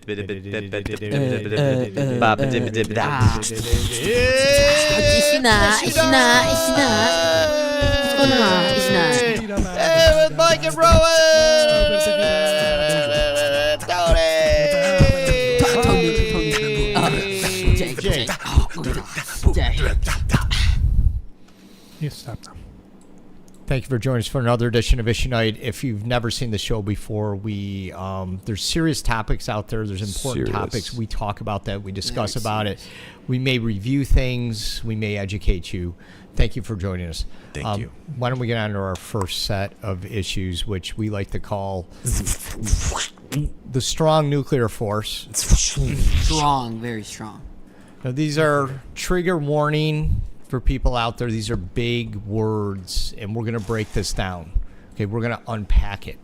Hey, with Mike and Rowan! You stop now. Thank you for joining us for another edition of Issuenight. If you've never seen the show before, we there's serious topics out there. There's important topics. We talk about that. We discuss about it. We may review things. We may educate you. Thank you for joining us. Thank you. Why don't we get on to our first set of issues, which we like to call the strong nuclear force. Strong, very strong. Now, these are trigger warning for people out there. These are big words, and we're going to break this down. Okay, we're going to unpack it.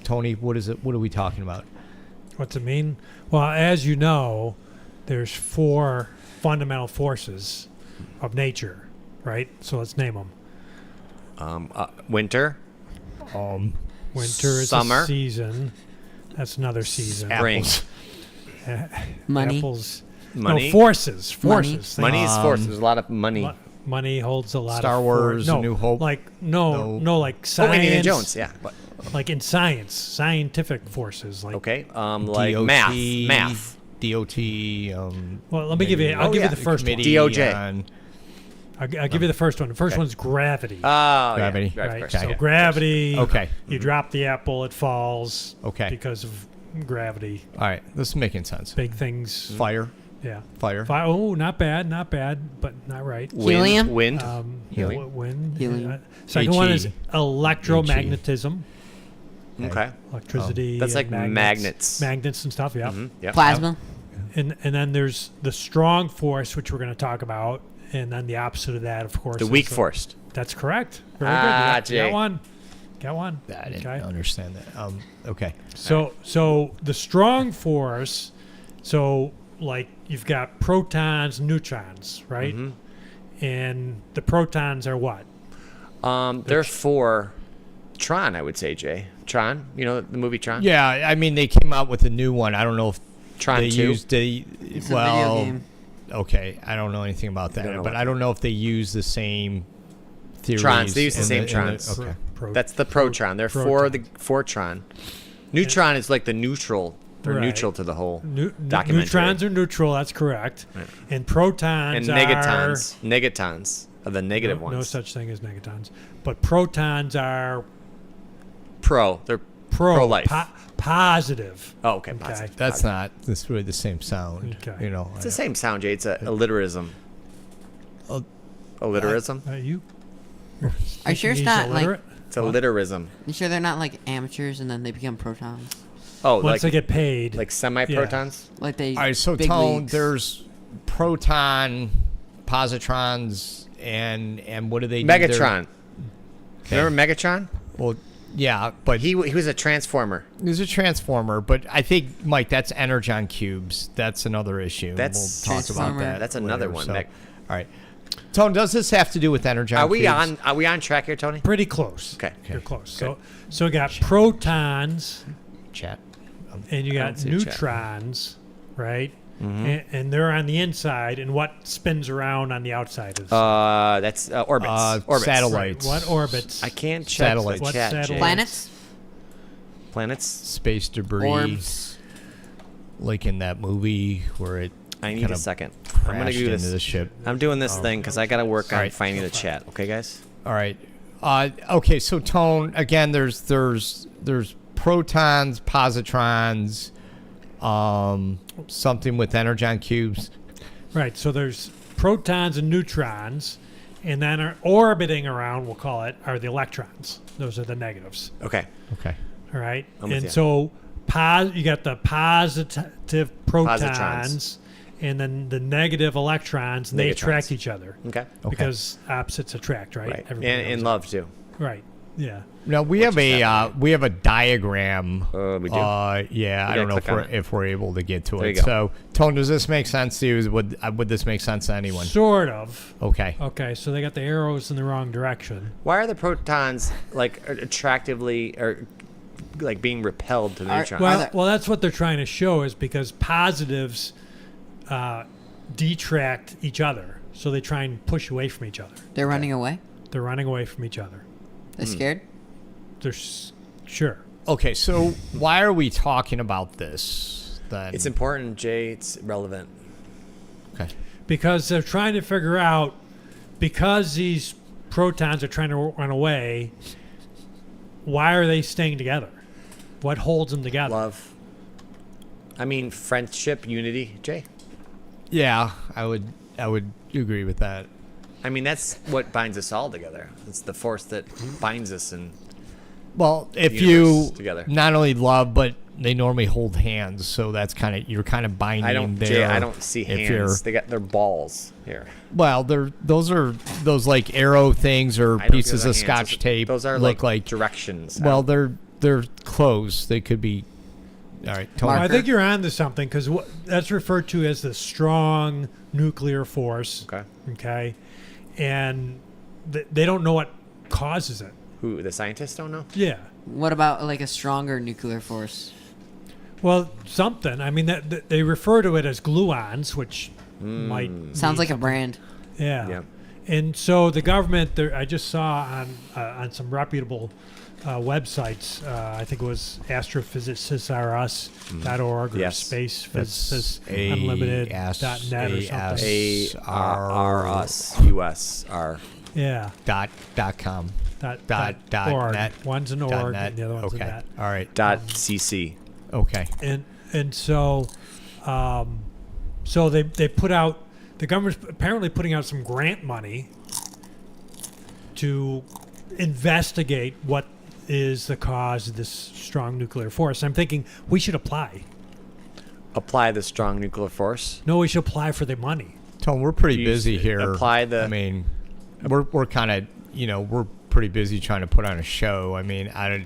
Tony, what is it? What are we talking about? What's it mean? Well, as you know, there's 4 fundamental forces of nature, right? So let's name them. Winter. Winter is Summer. a season. That's another season. Spring. Money. Apples. Money. No, forces. Money. Forces. Money is force. There's a lot of money. Money holds a lot Star of Wars, No, New Hope. like no, like Oh, science. Indiana Jones. Yeah. But, Like in science, scientific forces. Like okay. Like DOT, math. DOT. Well, let me give you. I'll give you the first one. DOJ. I'll give you the first one. The first one's gravity. Oh, Gravity. Yeah. Right. Of So course. gravity. Okay. You drop the apple, it falls. Okay. Because of gravity. All right, this is making sense. Big things. Fire. Yeah. Fire. Oh, not bad, but not right. Helium? Wind. Helium. Wind. Helium. Second one is HE. electromagnetism. Okay. Electricity. That's and like magnets. Magnets and stuff. Yeah. Yep. Plasma. And then there's the strong force, which we're going to talk about, and then the opposite of that, of course, The is weak force. That's correct. Very Ah, good. You got Jay. one. Got one. I didn't Okay. understand that. Okay. So the strong force. So like you've got protons, neutrons, right? And the protons are what? They're for Tron, I would say, Jay. Tron. You know the movie Tron? Yeah, I mean, they came out with a new one. I don't know if Tron they 2. used It's a well, video game. okay, I don't know anything about that, Don't know but what- I don't know if they use the same theories. Trons, they use the in same in trons. okay. That's the protron. They're for the Tron. Neutron is like the neutral. They're Right. neutral to the whole documentary. Neutrons are neutral. That's correct. Right. And protons And are negatons are the negative ones. No such thing as negatons. But protons are They're pro-life. Positive. Oh, okay. Positive. That's not. That's really the same sound. Okay. You know. It's the same sound, Jay. It's a alliterism. Alliterism? You? Are you sure it's He's not like? illiterate? It's alliterism. You sure they're not like amateurs and then they become protons? Oh, Once like they get paid. like semi-protons? Like they. All right. So big Tone, leagues. there's proton, positrons, and what do they do? Megatron. Okay. Remember Megatron? Well, yeah, but He was a transformer. He's a transformer, but I think, Mike, that's energon cubes. That's another issue. That's we'll talk about Transformer. that. That's another later, one. so. All right, Tone, does this have to do with energon? Are we cubes? on track here, Tony? Pretty close. Okay. You're close. Good. So we got protons Chat. and you I got don't see a chat. neutrons, right? And they're on the inside, and what spins around on the outside is That's orbits. Orbits. Satellites. what orbits? I can't check Satellites. the What chat, Jay. satellite? planets, Planets. Space debris. orbs. Like in that movie where it I need kind a of second. I'm gonna crashed do into this. the ship. I'm doing this thing because I gotta work on Alright. finding the chat. Okay, guys. All right. Okay, so Tone, again, there's protons, positrons, something with energon cubes. Right. So there's protons and neutrons, and then are orbiting around. We'll call it are the electrons. Those are the negatives. Okay. Okay. All right. I'm with And you. so you got the positive protons, Positrons. and then the negative electrons, and they Negatrons. attract each other Okay. because opposites attract, right? Right. And Everybody knows in that. love too. Right. Yeah. Now we have a diagram. We do. Yeah, I gotta don't know click on it. if we're able to get to There it. you go. So, Tone, does this make sense to you? Would this make sense to anyone? Sort of. Okay. Okay. So they got the arrows in the wrong direction. Why are the protons like attractively or like being repelled to the Are- neutrons. Well, there- well, that's what they're trying to show is because positives detract each other, so they try and push away from each other. They're running away. They're running away from each other. They're scared. They're sure. Okay, so why are we talking about this then? It's important, Jay. It's relevant. okay. Because they're trying to figure out, because these protons are trying to run away, why are they staying together? What holds them together? Love. I mean, friendship, unity, Jay. Yeah, I would agree with that. I mean, that's what binds us all together. It's the force that binds us, and Well, if universe you together. not only love, but they normally hold hands, so that's you're kind of binding. I don't, there. Jay. I don't see if you're- hands. They got their balls here. Well, those are those like arrow things or I don't pieces see of those hands. Scotch tape. Those are look like directions. well, they're closed. They could be. All right, Tony. I Marker. think you're onto something because that's referred to as the strong nuclear force. Okay. Okay. And they don't know what causes it. Who the scientists don't know? Yeah. What about like a stronger nuclear force? Well, something. I mean, that they refer to it as gluons, which might Sounds mean like a something. brand. Yeah. Yeah. And so the government, I just saw on some reputable websites, I think it was astrophysicists.org or Yes. Space That's Physicists Unlimited.net or something. A-R-R-U-S-R. Yeah. .com. Dot org. net. One's an org net. and the other one's Okay. a net. All right. .cc. Okay. And so so they put out, the government's apparently putting out some grant money to investigate what is the cause of this strong nuclear force. I'm thinking we should apply. Apply the strong nuclear force. No, we should apply for the money. Tom, we're pretty You busy here. apply the- I mean, we're kind of we're pretty busy trying to put on a show. I mean, I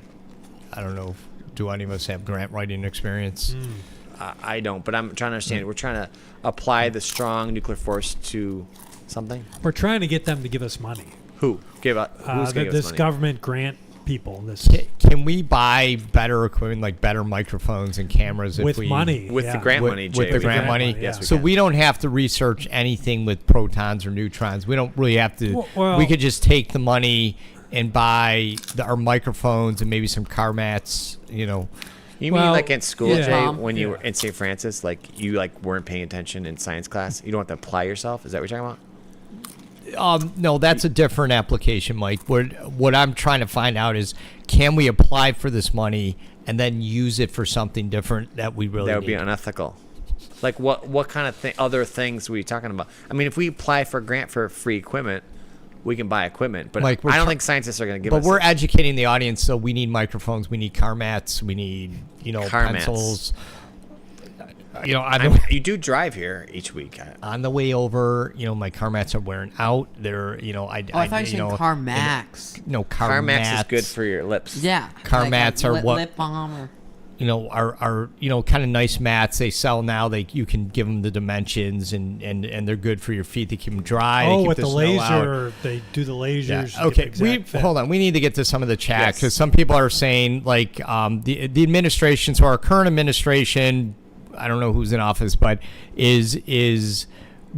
don't know. Do any of us have grant writing experience? I don't, but I'm trying to understand. We're trying to apply the strong nuclear force to something. We're trying to get them to give us money. Who give up? Who's gonna give us This money? government grant people. This Can we buy better equipment, like better microphones and cameras, if with we, money. With the yeah. grant with, money, with Jay. the we grant can. money? Yes, we So can. we don't have to research anything with protons or neutrons. We don't really have to. Well- we could just take the money and buy our microphones and maybe some car mats. You mean Well, like in school, yeah. Jay, Tom. when you Yeah. were in St. Francis, like you weren't paying attention in science class? You don't have to apply yourself? Is that what you're talking about? No, that's a different application, Mike. What I'm trying to find out is, can we apply for this money and then use it for something different that we really That would be need? unethical. Like what kind of other things were you talking about? I mean, if we apply for a grant for free equipment, we can buy equipment, but Like, we're I don't try- think scientists are going to give But us we're it. educating the audience, so we need microphones, we need car mats, we need Car mats. pencils. You do drive here each week. On the way over, my car mats are wearing out. They're, Oh, I thought you said Car Max. No, Car Max is good for your lips. Yeah. Car like mats a are lip, what- lip balm or are kind of nice mats. They sell now. You can give them the dimensions, and they're good for your feet. They keep them dry. they Oh, keep with the snow out. laser, they do the lasers. Yeah. to get the Okay. exact fit. Hold on. We need to get to some of the chat Yes. because some people are saying like the administration. So our current administration, I don't know who's in office, but is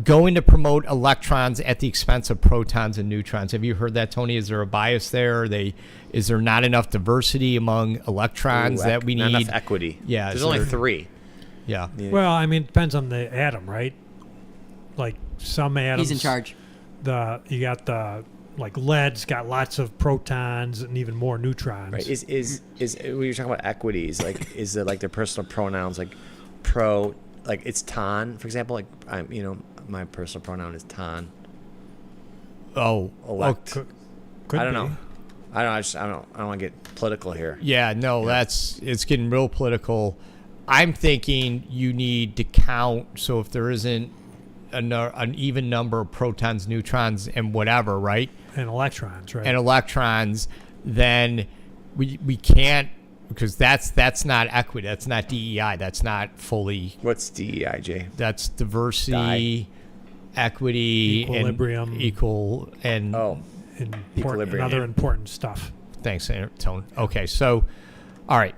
going to promote electrons at the expense of protons and neutrons. Have you heard that, Tony? Is there a bias there? Is there not enough diversity among electrons Ooh, that we not need? enough equity. Yeah, There's so only there- 3. Yeah. Well, I mean, it depends on the atom, right? Like some atoms. he's in charge. You got the lead's got lots of protons and even more neutrons. Right. Is when you're talking about equities, is it like their personal pronouns, like pro, like it's ton, for example, like my personal pronoun is ton. Oh. Elect. Could I don't be. know. I don't want to get political here. Yeah, no, it's getting real political. I'm thinking you need to count. So if there isn't an even number of protons, neutrons, and whatever, right, And electrons, right? and electrons, then we can't, because that's not equity. That's not DEI. That's not fully. What's DEIJ? That's diversity, equity, Equilibrium. and equal and. Oh, and Equilibrium. other important stuff. Thanks, Tone. Okay, so All right.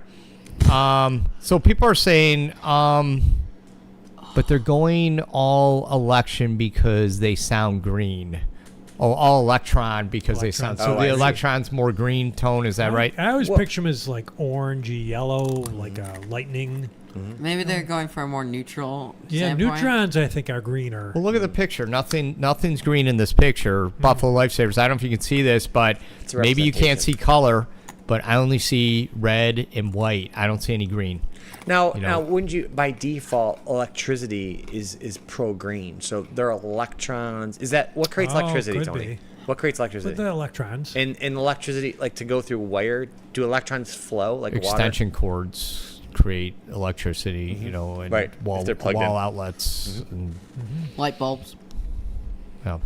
So people are saying, but they're going all election because they sound green. Oh, all electron because they sound. So the electron's more green tone. Is that right? I always picture them as like orangey yellow, like a lightning. Maybe they're going for a more neutral. Yeah, standpoint. neutrons I think are greener. Well, look at the picture. Nothing's green in this picture. Buffalo Lifesavers. I don't know if you can see this, but maybe you can't see color. But I only see red and white. I don't see any green. Now, wouldn't you, by default, electricity is pro-green. So there are electrons. Is that what creates electricity, Tony? Be. What creates electricity? With the electrons. And electricity, like to go through wire, do electrons flow like Extension cords create electricity, you know, and Right, wall if they're plugged in. outlets. And, Light bulbs. yeah.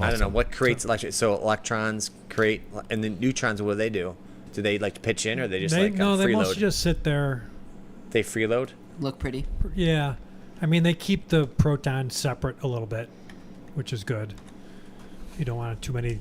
I don't know what creates electricity. So electrons create, and then neutrons. What do? Do they like to pitch in, or they just they freeload? mostly just sit there. They freeload. Look pretty. Yeah. I mean, they keep the protons separate a little bit, which is good. You don't want too many,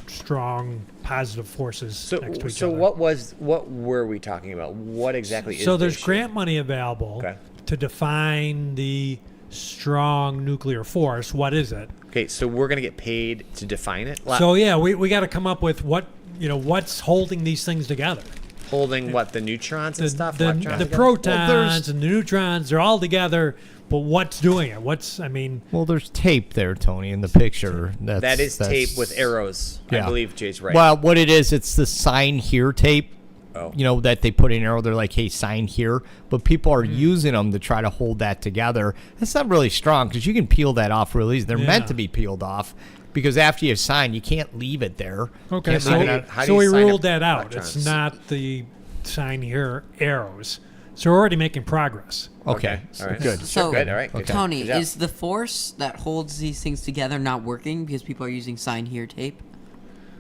strong positive forces next to each other. What were we talking about? What exactly is So the there's issue? grant money available to define the strong nuclear force. What is it? Okay, so we're gonna get paid to define it. So yeah, we got to come up with what's holding these things together. Holding what, the neutrons and stuff? The Electrons together? protons and the neutrons, they're all together. But what's doing it? Well, there's tape there, Tony, in the picture. That is tape with arrows. Yeah. I believe Jay's right. Well, what it is, it's the sign here tape. Oh. That they put in arrow. They're like, hey, sign here. But people are using them to try to hold that together. It's not really strong because you can peel that off really easy. They're meant to be peeled off because after you sign, you can't leave it there. Okay, Can't so, leave it how do so you we sign ruled up that out. electrons? It's not the sign here arrows. So we're already making progress. Okay. All right. Good. So, Good. All right. Good. Tony, Good job. is the force that holds these things together not working because people are using sign here tape?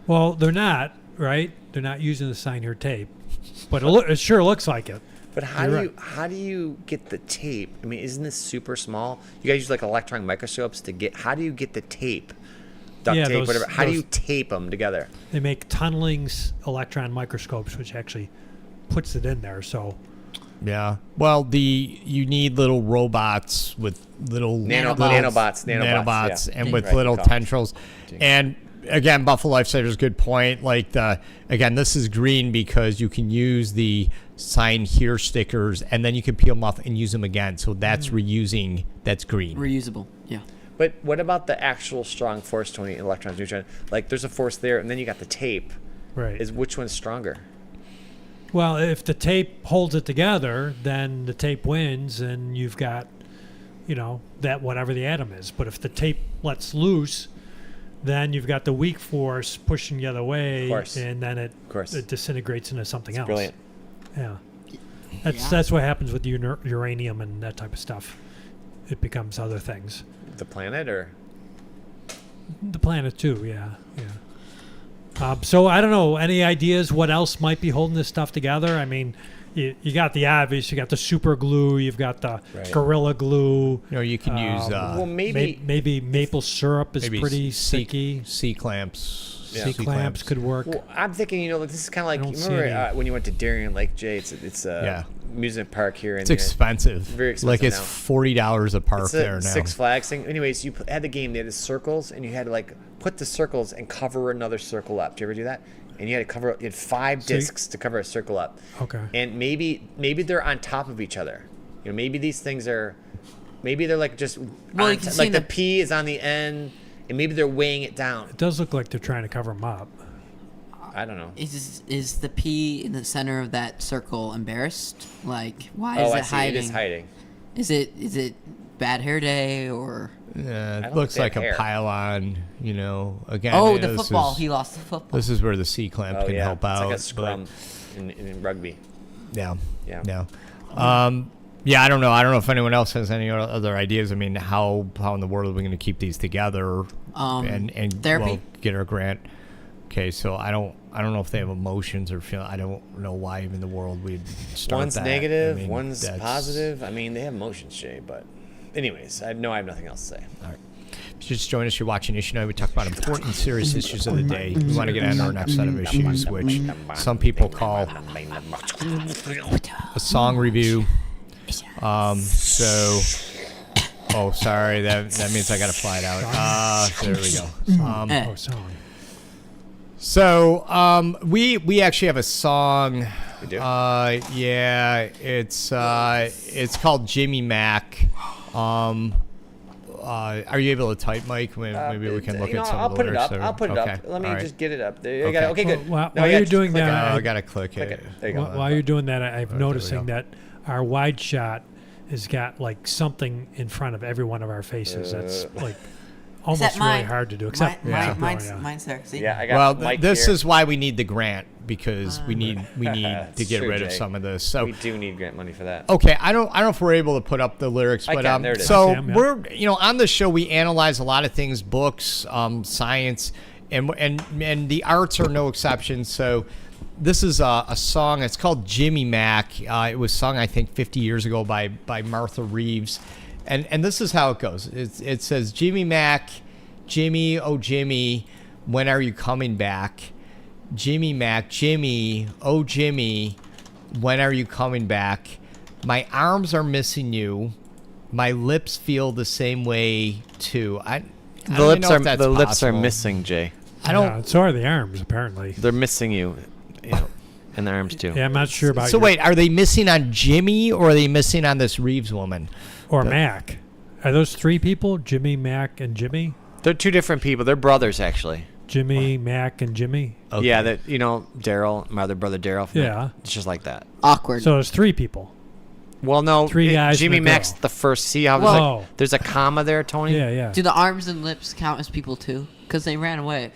Well, they're not, right? They're not using the sign here tape. But it sure looks like it. But how do you get the tape? I mean, isn't this super small? You guys use like electron microscopes to get. How do you get the tape? Duct tape, whatever. How do you tape them together? They make tunneling electron microscopes, which actually puts it in there. So Yeah. Well, you need little robots with little nanobots, yeah. and with Right, little tendrils. And again, Buffalo Lifesavers, good point. Like again, this is green because you can use the sign here stickers and then you can peel them off and use them again. So that's reusing. That's green. Reusable. Yeah. But what about the actual strong force, Tony? Electrons, neutrons. Like there's a force there, and then you got the tape. right. Which one's stronger? Well, if the tape holds it together, then the tape wins, and you've got, that whatever the atom is. But if the tape lets loose, then you've got the weak force pushing the other way, and then it disintegrates into something else. Brilliant. Yeah. That's what happens with uranium and that type of stuff. It becomes other things. The planet, or the planet too. Yeah. So I don't know. Any ideas what else might be holding this stuff together? I mean, you got the obvious. You got the super glue. You've got the gorilla glue. You can use. Well, maybe maple syrup is pretty C sticky. C clamps. Yeah. C clamps could work. Well, I'm thinking, this is kind of like, don't remember when you went to Darien Lake, Jay? It's a amusement park here. It's expensive. Very expensive. Like it's $40 a park it's there now. Six Flags thing. Anyways, you had the game. They had the circles, and you had to put the circles and cover another circle up. Do you ever do that? And you had to you had 5 discs to cover a circle up. Okay. And maybe they're on top of each other. Maybe these things are, maybe they're like just, the P is on the end, and maybe they're weighing it down. It does look like they're trying to cover them up. I don't know. Is the P in the center of that circle embarrassed? Like, why is I it see. hiding? It is hiding. Is it bad hair day or? Yeah, it looks like a pylon, again. The football. He lost the football. This is where the C clamp can help out. It's like a scrum in rugby. Yeah. I don't know. I don't know if anyone else has any other ideas. I mean, how in the world are we going to keep these together and therapy? Get our grant? Okay, so I don't know if they have emotions or feel. I don't know why even in the world we'd start One's that. negative, one's positive. I mean, they have emotions, Jay. But anyways, I have nothing else to say. All right. If you just join us, you're watching Issuenight. We talk about important and serious issues of the day. We want to get on our next set of issues, which some people call a song review. Oh, sorry. That means I got to fly it out. There we go. Song. So we actually have a song. We do? Yeah, it's called Jimmy Mac. Are you able to type, Mike? Maybe we can look at some of the lyrics. I'll put it up. Okay. Let me All right. just get it up. There. Okay. Okay, good. While No, you're just doing click that, Oh, I gotta click it. There you go. While you're doing that, I'm there we noticing go. that our wide shot has got like something in front of every one of our faces. That's like almost Except really mine. hard to do. Except Mine's there. See? Yeah, I got Well, Mike this here. is why we need the grant, because we need to It's get true, rid of Jay. some of this. So We do need grant money for that. okay, I don't know if we're able to put up the lyrics, I but can. There it is. so I can, yeah. we're on the show we analyze a lot of things, books, science, and the arts are no exception. So this is a song. It's called Jimmy Mac. It was sung, I think, 50 years ago by Martha Reeves, and this is how it goes. It says, Jimmy Mac, Jimmy, oh Jimmy, when are you coming back? Jimmy Mac, Jimmy, oh Jimmy, when are you coming back? My arms are missing you. My lips feel the same way too. I The don't lips know if are that's the lips are possible. missing, Jay. I don't. Yeah, so are the arms, apparently. They're missing you, and the arms too. Yeah, I'm not sure about So your- wait, are they missing on Jimmy or are they missing on this Reeves woman? or Mac. Are those three people? Jimmy, Mac, and Jimmy? They're two different people. They're brothers, actually. Jimmy, Mac, and Jimmy? Okay. Yeah, that Daryl, my other brother Daryl. Yeah. It's just like that. Awkward. So there's three people. Well, no, Three guys Jimmy and a Mac's girl. the first. See how Whoa. there's a comma there, Yeah, yeah. Do the arms and lips count as people too? Because they ran away.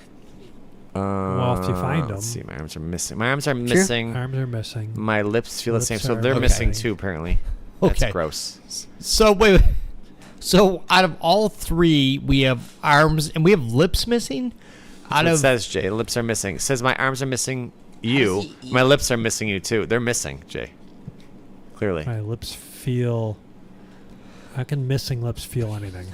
Well, if you find Let's them. see, my arms are missing. My arms are missing. Arms are missing. My lips feel the Lips same, so are they're missing missing. too. Apparently, Okay. that's gross. So wait. So out of all three, we have arms and we have lips missing. Out It of says Jay, lips are missing. It says my arms are missing you. How does he My eat? lips are missing you too. They're missing, Jay. Clearly. My lips feel. How can missing lips feel anything?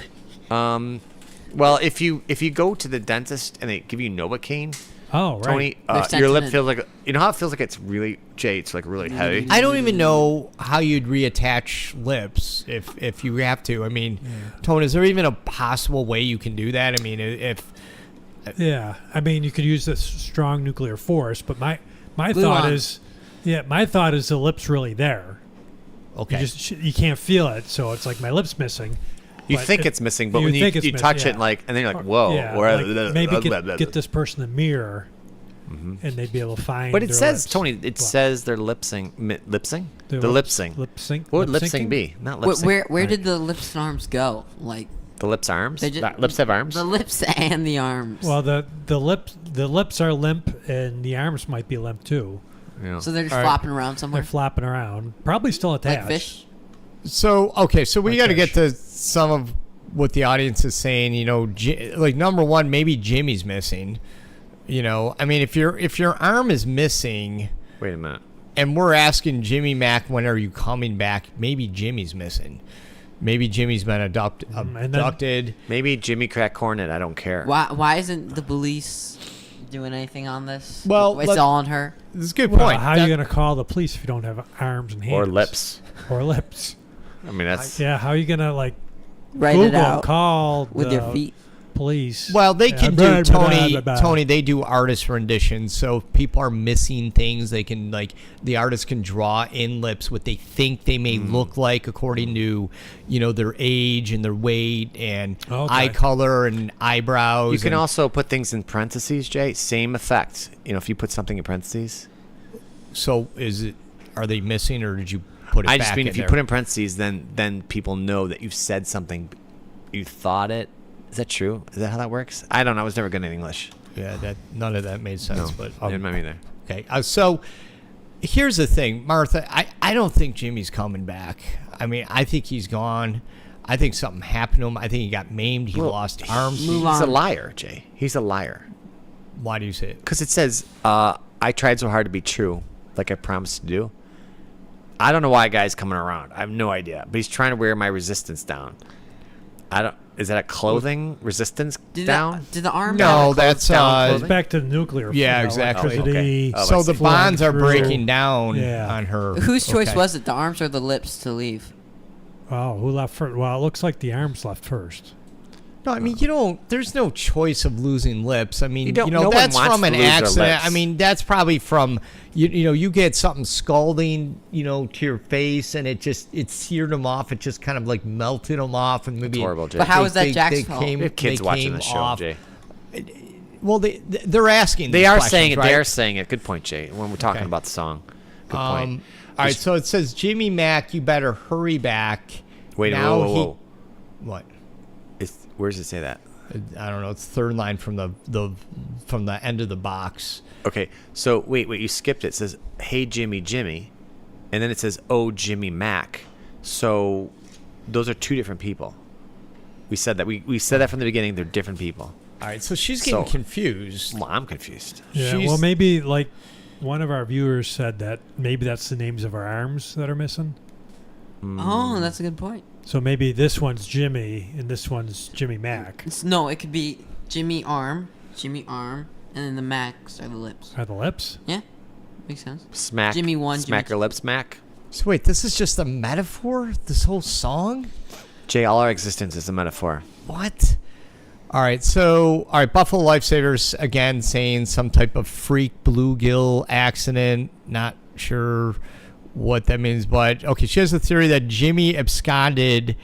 Well, if you go to the dentist and they give you Novocaine, Oh, right. Tony, They're your lip sentient. feels like you know how it feels like it's really Jay. It's like really heavy. I don't even know how you'd reattach lips if you have to. I mean, Tone, is there even a possible way you can do that? I mean, if Yeah, I mean, you could use this strong nuclear force, but my Glue thought on. is, my thought is the lip's really there. okay, You just you can't feel it, so it's like my lip's missing. You But think if- it's missing, but you when you think it's touch missing, it, yeah. like, and then you're like, whoa, Yeah, or like maybe get this person a mirror, and they'd be able to find. But it their says, lips. Tony, it What? says they're lip sync. Lip sync? Their The lip lips- sync. Lip sync. What would lip sync syncing? be? Not lip sync. Where did the lips and arms go? Like the lips arms? they just, Lips have arms? The lips and the arms. Well, the lips are limp, and the arms might be limp too. Yeah. so they're just All right. flopping around somewhere. They're flopping around, probably still attached. Like fish. so okay, so we Like got to fish. get to some of what the audience is saying. You know, like number one, maybe Jimmy's missing. You know, I mean, if your arm is missing, Wait a minute. and we're asking Jimmy Mac, when are you coming back? Maybe Jimmy's missing. Maybe Jimmy's been and then- abducted. Maybe Jimmy crack cornet. I don't care. Why isn't the police doing anything on this? Well, it's let- all on her. This is a good Well, point. how are you going to call the police if you don't have arms and hands Or lips. or lips? I mean, that's. Yeah, how are you going to like Write Google it out call with the your feet. police? Well, they Yeah, can blah, do blah, Tony. blah, blah. Tony, they do artist renditions. So if people are missing things, they can the artist can draw in lips what they think they may look like according to, their age and their weight and Okay. eye color and eyebrows. You can and- also put things in parentheses, Jay. Same effect. If you put something in parentheses. So are they missing or did you put it I back just mean in if you there? put in parentheses, then people know that you've said something. You thought it. Is that true? Is that how that works? I don't know. I was never good at English. Yeah, none of that made sense. No, But I didn't either. okay. So here's the thing, Martha. I don't think Jimmy's coming back. I mean, I think he's gone. I think something happened to him. I think he got maimed. He lost arms. Move He's a on. liar, Jay. He's a liar. Why do you say it? Because it says, I tried so hard to be true, like I promised to do. I don't know why a guy's coming around. I have no idea. But he's trying to wear my resistance down. Is that a clothing resistance Did down? did the arm? No, have- that's down It's back to the nuclear. Yeah, you know, exactly. Electricity. Oh, I so see. the bonds are Through- breaking down Yeah. on her. Whose choice Okay. was it? The arms or the lips to leave? Oh, who left first? Well, it looks like the arms left first. No, I mean there's no choice of losing lips. I mean, You don't- no one that's wants from to an lose their accident. lips. I mean, that's probably from you get something scalding, to your face, and it seared them off. It just kind of like melted them off, and maybe. It's horrible, Jay. But how is that Jack's fault? We have kids they watching came the show, off. Jay. Well, they're asking. They these are questions, saying it. right? They are saying it. Good point, Jay. When we're talking Okay. about the song. Good point. All right, so it says Jimmy Mack, you better hurry back. Wait, now whoa. What? Where does it say that? I don't know. It's third line from the end of the box. Okay, so wait, you skipped it. It says, "Hey Jimmy, Jimmy," and then it says, "Oh Jimmy Mack." So those are two different people. We said that. We said that from the beginning. They're different people. All right, so she's getting So- confused. Well, I'm confused. Yeah. She's- Well, maybe like one of our viewers said that maybe that's the names of our arms that are missing. Oh, that's a good point. So maybe this one's Jimmy and this one's Jimmy Mack. No, it could be Jimmy arm, and then the Macs are the lips. Are the lips? Yeah, makes sense. Smack. Jimmy one, Smack Jimmy her lips, Mac. So wait, this is just a metaphor? This whole song? Jay, all our existence is a metaphor. What? All right, Buffalo Lifesavers again saying some type of freak bluegill accident. Not sure what that means, but okay, she has a theory that Jimmy absconded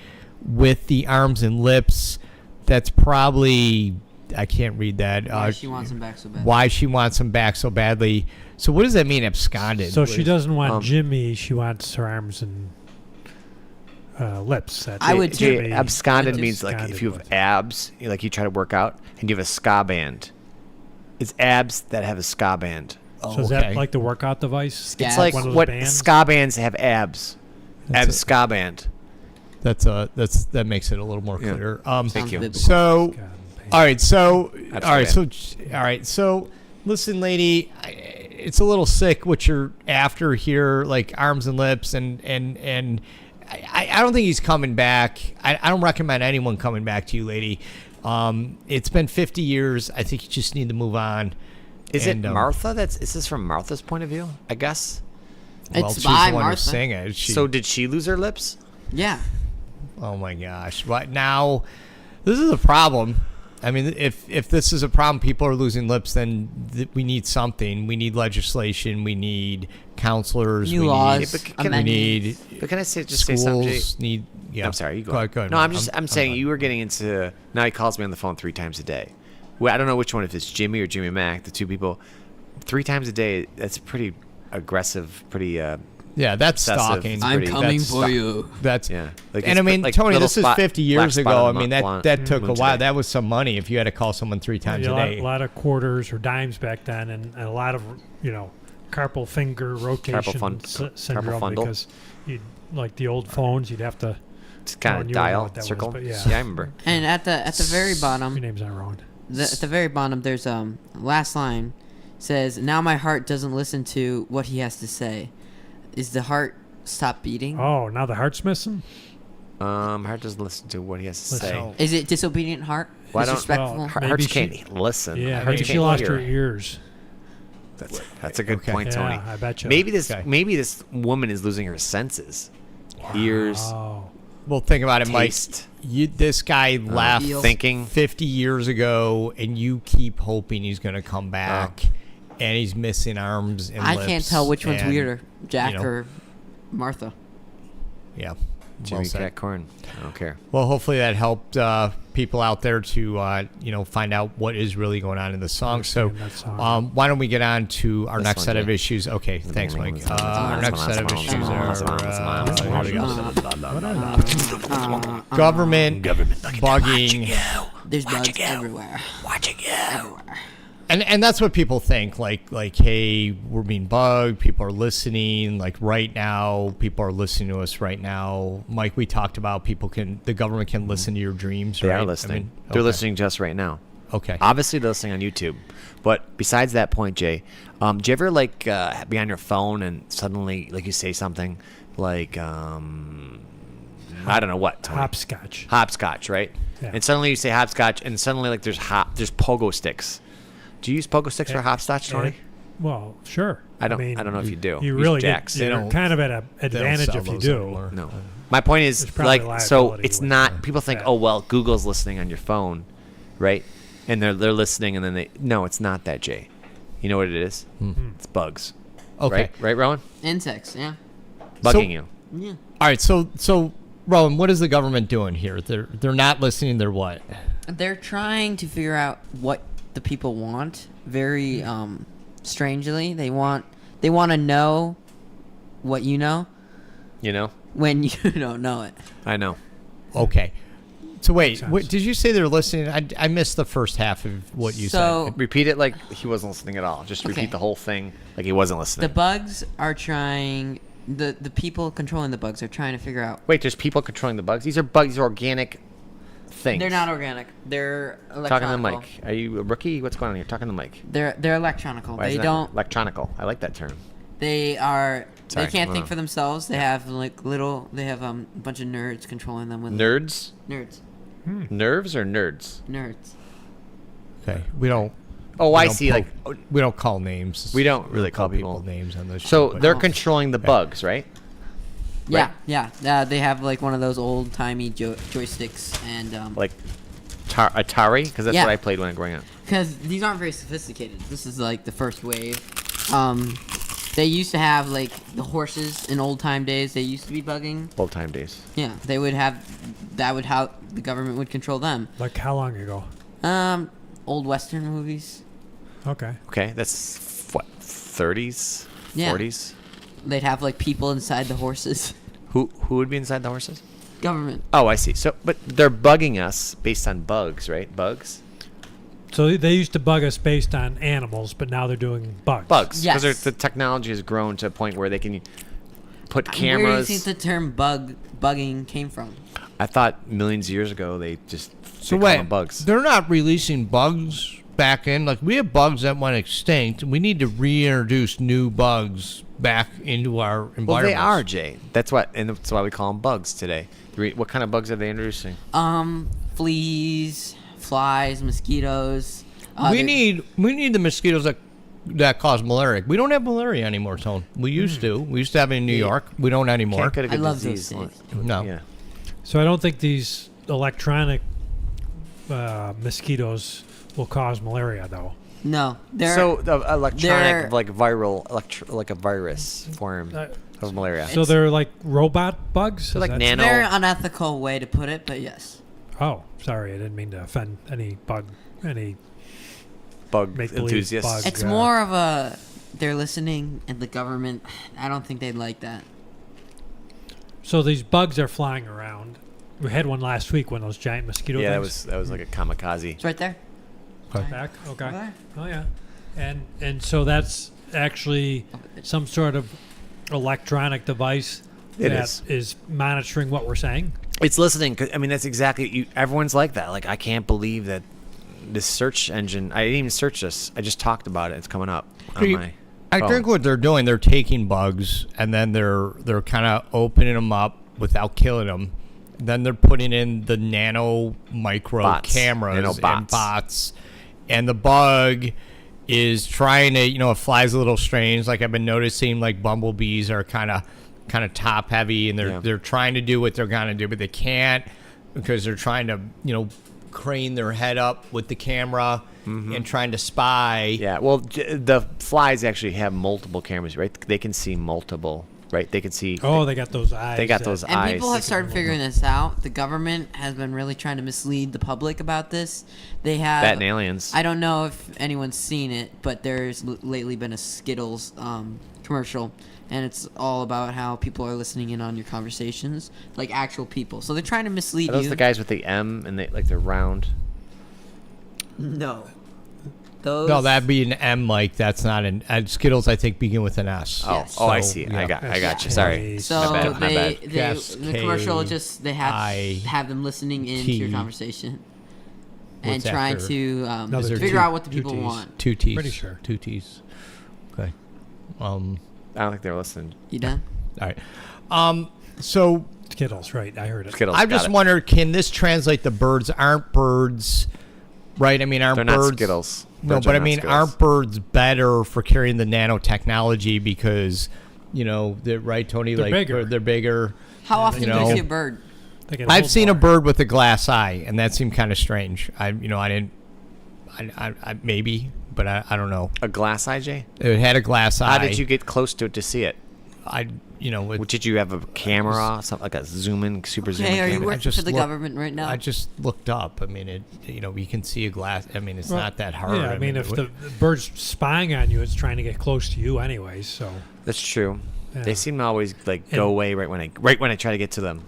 with the arms and lips. That's probably, I can't read that. Why she wants him back so bad. Why she wants him back so badly. So what does that mean, absconded? So she doesn't want Um, Jimmy. She wants her arms and lips. That I would too. Jimmy Absconded I means just like if absconded you have with. abs, you try to work out, and you have a ska band. It's abs that have a ska band. So is that like the workout device? It's Abs. like one of those what bands? ska bands have abs. That's Abs ska band. that makes it a little more Yeah. clear. Thank you. biblical. So God, all right, so listen, lady, it's a little sick what you're after here, like arms and lips, and I don't think he's coming back. I don't recommend anyone coming back to you, lady. It's been 50 years. I think you just need to move on. Is And, it Martha? Is this from Martha's point of view? I guess. Well, It's she's by the one Martha. who's saying it. So did she lose her lips? Yeah. Oh my gosh! Right now, this is a problem. I mean, if this is a problem, people are losing lips. Then we need something. We need legislation. We need counselors. New we laws. Need, Yeah, but can we I- need But can I say schools. say something? Jay? Need. Yeah. I'm sorry. You go. Go ahead. No, I'm saying done. you were getting into. Now he calls me on the phone 3 times a day. Well, I don't know which one. If it's Jimmy or Jimmy Mack, the two people, 3 times a day. That's pretty aggressive. Pretty. Yeah, that's obsessive. stalking. It's pretty- you. That's Yeah. Like and I it's mean, like Tony, little this is spot- 50 black years spot ago. I on the mean, moon that took a today. while. That was some money if you had to call someone 3 times Yeah, a day. a lot of quarters or dimes back then, and a lot of carpal finger rotation syndrome fundle. because you like the old phones, you'd have to. Just kind Rowan, of you would know dial what that was, circle. but yeah. I remember. And at the very Your bottom, name's not Rowan. at the very bottom, there's last line says, "Now my heart doesn't listen to what he has to say." Is the heart stop beating? Oh, now the heart's missing. Heart doesn't listen to what he has to Listen. say. Is it disobedient heart? Why don't- Disrespectful? Well, Hearts Maybe can't listen. Yeah, Hearts maybe can't she lost hear. her ears. That's a good point, yeah, Tony. I bet you. Maybe this Okay. woman is losing her senses, ears, Oh, Well, think about it, Mike. taste, This guy left Feel. thinking. 50 years ago, and you keep hoping he's going to come back, and he's missing arms and I lips, can't tell which one's and, weirder, Jack you know. or Martha. Yeah. Jimmy Well said. Cat Corn. I don't care. Well, hopefully that helped people out there to find out what is really going on in the song. So, Understand that song. why don't we get on to our This next one, set of Jay. issues? Okay, thanks, Mike. This one, Our this next one, set of this issues one, are this one, this one, this one, here we go. Uh, Government bugging, There's bugs everywhere. Watching you. Everywhere. and that's what people think. Like, hey, we're being bugged. People are listening. Like right now, people are listening to us right now. Mike, we talked about the government can listen to your dreams. They right? are listening. I mean, They're okay. listening to us right now. Okay. Obviously, they're listening on YouTube. But besides that point, Jay, do you ever be on your phone and suddenly you say something like I don't know what, Tony. hopscotch. Hopscotch, right? Yeah. And suddenly you say hopscotch, and suddenly like there's pogo sticks. Do you use pogo sticks for hopscotch, Tony? Well, sure. I don't mean, know if you do. You Use really jacks. you're kind of at an advantage sell if you those do. anymore. No. My point is, There's probably like, so liability it's with not. People think, that. oh well, Google's listening on your phone, right? And they're listening, and then no, it's not that, Jay. You know what it is? It's bugs. Okay. Right, Rowan? Insects, yeah. Bugging you. Yeah. All right. So Rowan, what is the government doing here? They're not listening. They're what? They're trying to figure out what the people want. Very strangely, they want to know what you know You know? when you don't know it. I know. Okay. So wait, sense. did you say they're listening? I missed the first half of what you So- said. Repeat it like he wasn't listening at all. Just Okay. repeat the whole thing like he wasn't The listening. bugs are trying. The people controlling the bugs are trying to figure out. Wait, there's people controlling the bugs. These are bugs. These are organic things. They're not organic. They're Talking electronical. to the mic. Are you a rookie? What's going on here? Talking to the mic. They're electronical. Why They is that don't. electronical. I like that term. They are. Sorry, They can't think wow. for themselves. They have like little. They have a bunch of nerds controlling them with Nerds, nerds. nerves, or nerds? Nerds. Okay. We don't. Oh, we I don't see. Like, we don't call names. We don't really call people names on this. so show, but- they're controlling the bugs, right? Yeah, Right. yeah. They have like one of those old timey joysticks and Like Atari, because that's Yeah. what I played when I was growing up. because these aren't very sophisticated. This is like the first wave. They used to have like the horses in old time days. They used to be bugging. Old time days. Yeah, they would have. That would how the government would control them. Like how long ago? Old Western movies. Okay. Okay, that's what 30s, Yeah. 40s. They'd have like people inside the horses. Who would be inside the horses? Government. Oh, I see. So, but they're bugging us based on bugs, right? Bugs. So they used to bug us based on animals, but now they're doing bugs. Bugs. Yes. Because the technology has grown to a point where they can put Where do you cameras. think the term bugging came from? I thought millions of years ago they just So they call wait, them bugs. they're not releasing bugs back in. Like we have bugs that went extinct. We need to reintroduce new bugs back into our environment. Well, they are, Jay. That's what, and that's why we call them bugs today. What kind of bugs are they introducing? Fleas, flies, mosquitoes. We need the mosquitoes that cause malaria. We don't have malaria anymore, Tone. We used to. We used to have it in New York. We don't anymore. Can't get a I good love those disease. days. No. Yeah. So I don't think these electronic mosquitoes will cause malaria, though. No, they're So the electronic, they're- like viral, like a virus form of malaria. So they're like robot bugs? So Is like that- nano. very unethical way to put it, but yes. Oh, sorry. I didn't mean to offend any bug make-believe enthusiasts. bug. It's Yeah. more of a they're listening and the government. I don't think they'd like that. So these bugs are flying around. We had one last week, one of those giant mosquito Yeah, things. that was like a kamikaze. It's right there. Back? Okay. Over there. Oh, yeah. And so that's actually some sort of electronic device It that is monitoring what we're saying. It's listening. 'Cause, I mean, that's exactly. Everyone's like that. Like, I can't believe that this search engine. I didn't even search this. I just talked about it. It's coming up on my. I phone. think what they're doing, they're taking bugs and then they're kind of opening them up without killing them. Then they're putting in the nano micro Bots. cameras Nanobots. and bots, and the bug is trying to, it flies a little strange. Like I've been noticing, like bumblebees are kind of top heavy, and they're trying to do what they're gonna do, but they can't because they're trying to crane their head up with the camera and trying to spy. Yeah. Well, the flies actually have multiple cameras, right? They can see multiple. Right? They can see. Oh, they got those eyes. They got that- those And eyes. people have started figuring this out. The government has been really trying to mislead the public about this. They have Bat and aliens. I don't know if anyone's seen it, but there's lately been a Skittles commercial, and it's all about how people are listening in on your conversations, like actual people. So they're trying to mislead Are those you. the guys with the M and they're round? No. Those. No, that'd be an M, Mike. That's not an. Skittles, I think, begin with an S. Oh, Yes. I So, see. yeah. I got you. Yeah. Sorry. So My bad, my bad. Yes, the commercial K, just they I, have them listening into T. your conversation and What's trying after? to No, Is there figure two- out what the two people Ts? want. Two T's. Pretty sure. Two T's. Okay. I don't think they're listening. You done? All right. So Skittles, right? I heard it. Skittles. I got just it. wonder, can this translate the birds? Aren't birds, right? I mean, aren't They're birds... not Skittles. No, Birds but are I not mean, Skittles. aren't birds better for carrying the nanotechnology because, they're, right, Tony? They're bigger. They're bigger. How often You do you know. see a bird? They can I've hold seen a more. bird with a glass eye, and that seemed kind of strange. I maybe, but I don't know. A glass eye, Jay? It had a glass eye. How did you get close to it to see it? It, Did you have a camera, something like a super zoom Hey, are you camera? working just for the look- government right now? I just looked up. I mean, you can see a glass. I mean, it's Well, not that hard. Yeah, I mean, if the bird's spying on you, it's trying to get close to you anyways. So, That's true. Yeah. They seem to always go And- away right when I try to get to them.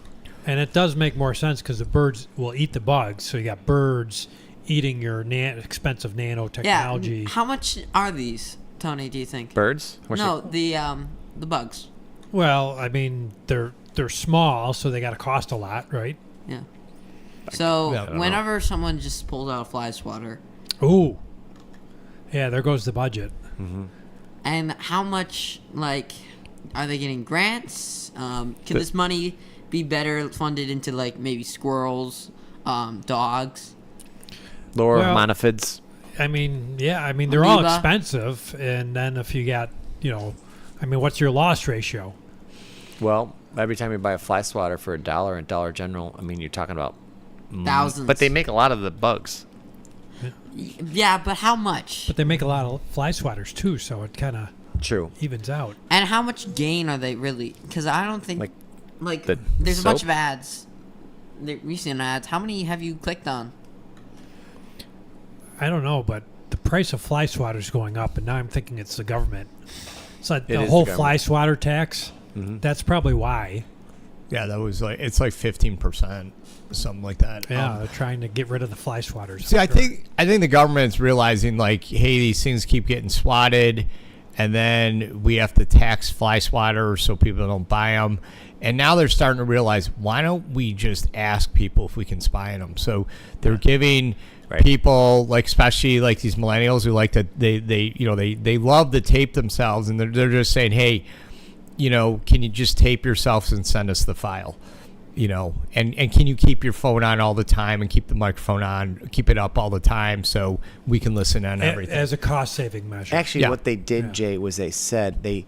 and it does make more sense because the birds will eat the bugs. So you got birds eating your expensive nanotechnology. Yeah. How much are these, Tony? Do you think? Birds? No, the bugs. Well, I mean, they're small, so they got to cost a lot, right? Yeah. So I don't know. whenever someone just pulls out a fly swatter, Ooh. Yeah, there goes the budget. and how much are they getting grants? Can this money be better funded into maybe squirrels, dogs? Lower Well- monophids. I mean, yeah, I mean, they're all Amoeba. expensive. And then if you got, what's your loss ratio? Well, every time you buy a fly swatter for $1 at Dollar General, I mean, you're talking about Thousands. But they make a lot of the bugs. Yeah, but how much? But they make a lot of fly swatters too, so it kind of True. evens out. And how much gain are they really? Because I don't think Like the there's a bunch soap? of ads. Recent ads. How many have you clicked on? I don't know, but the price of fly swatter is going up, and now I'm thinking it's the government. It's like It the is whole the fly swatter tax. Mhm. That's probably why. Yeah, that was it's like 15%, something like that. Yeah, they're trying to get rid of the fly swatters. See, I think the government's realizing hey, these things keep getting swatted, and then we have to tax fly swatters so people don't buy them. And now they're starting to realize, why don't we just ask people if we can spy on them? So they're giving Right. people, especially these millennials who like to they love to tape themselves, and they're just saying, hey, can you just tape yourselves and send us the file? And can you keep your phone on all the time and keep the microphone on, keep it up all the time so we can listen on everything? as a cost-saving measure. Actually, Yeah. what they did, Yeah. Jay, was they said they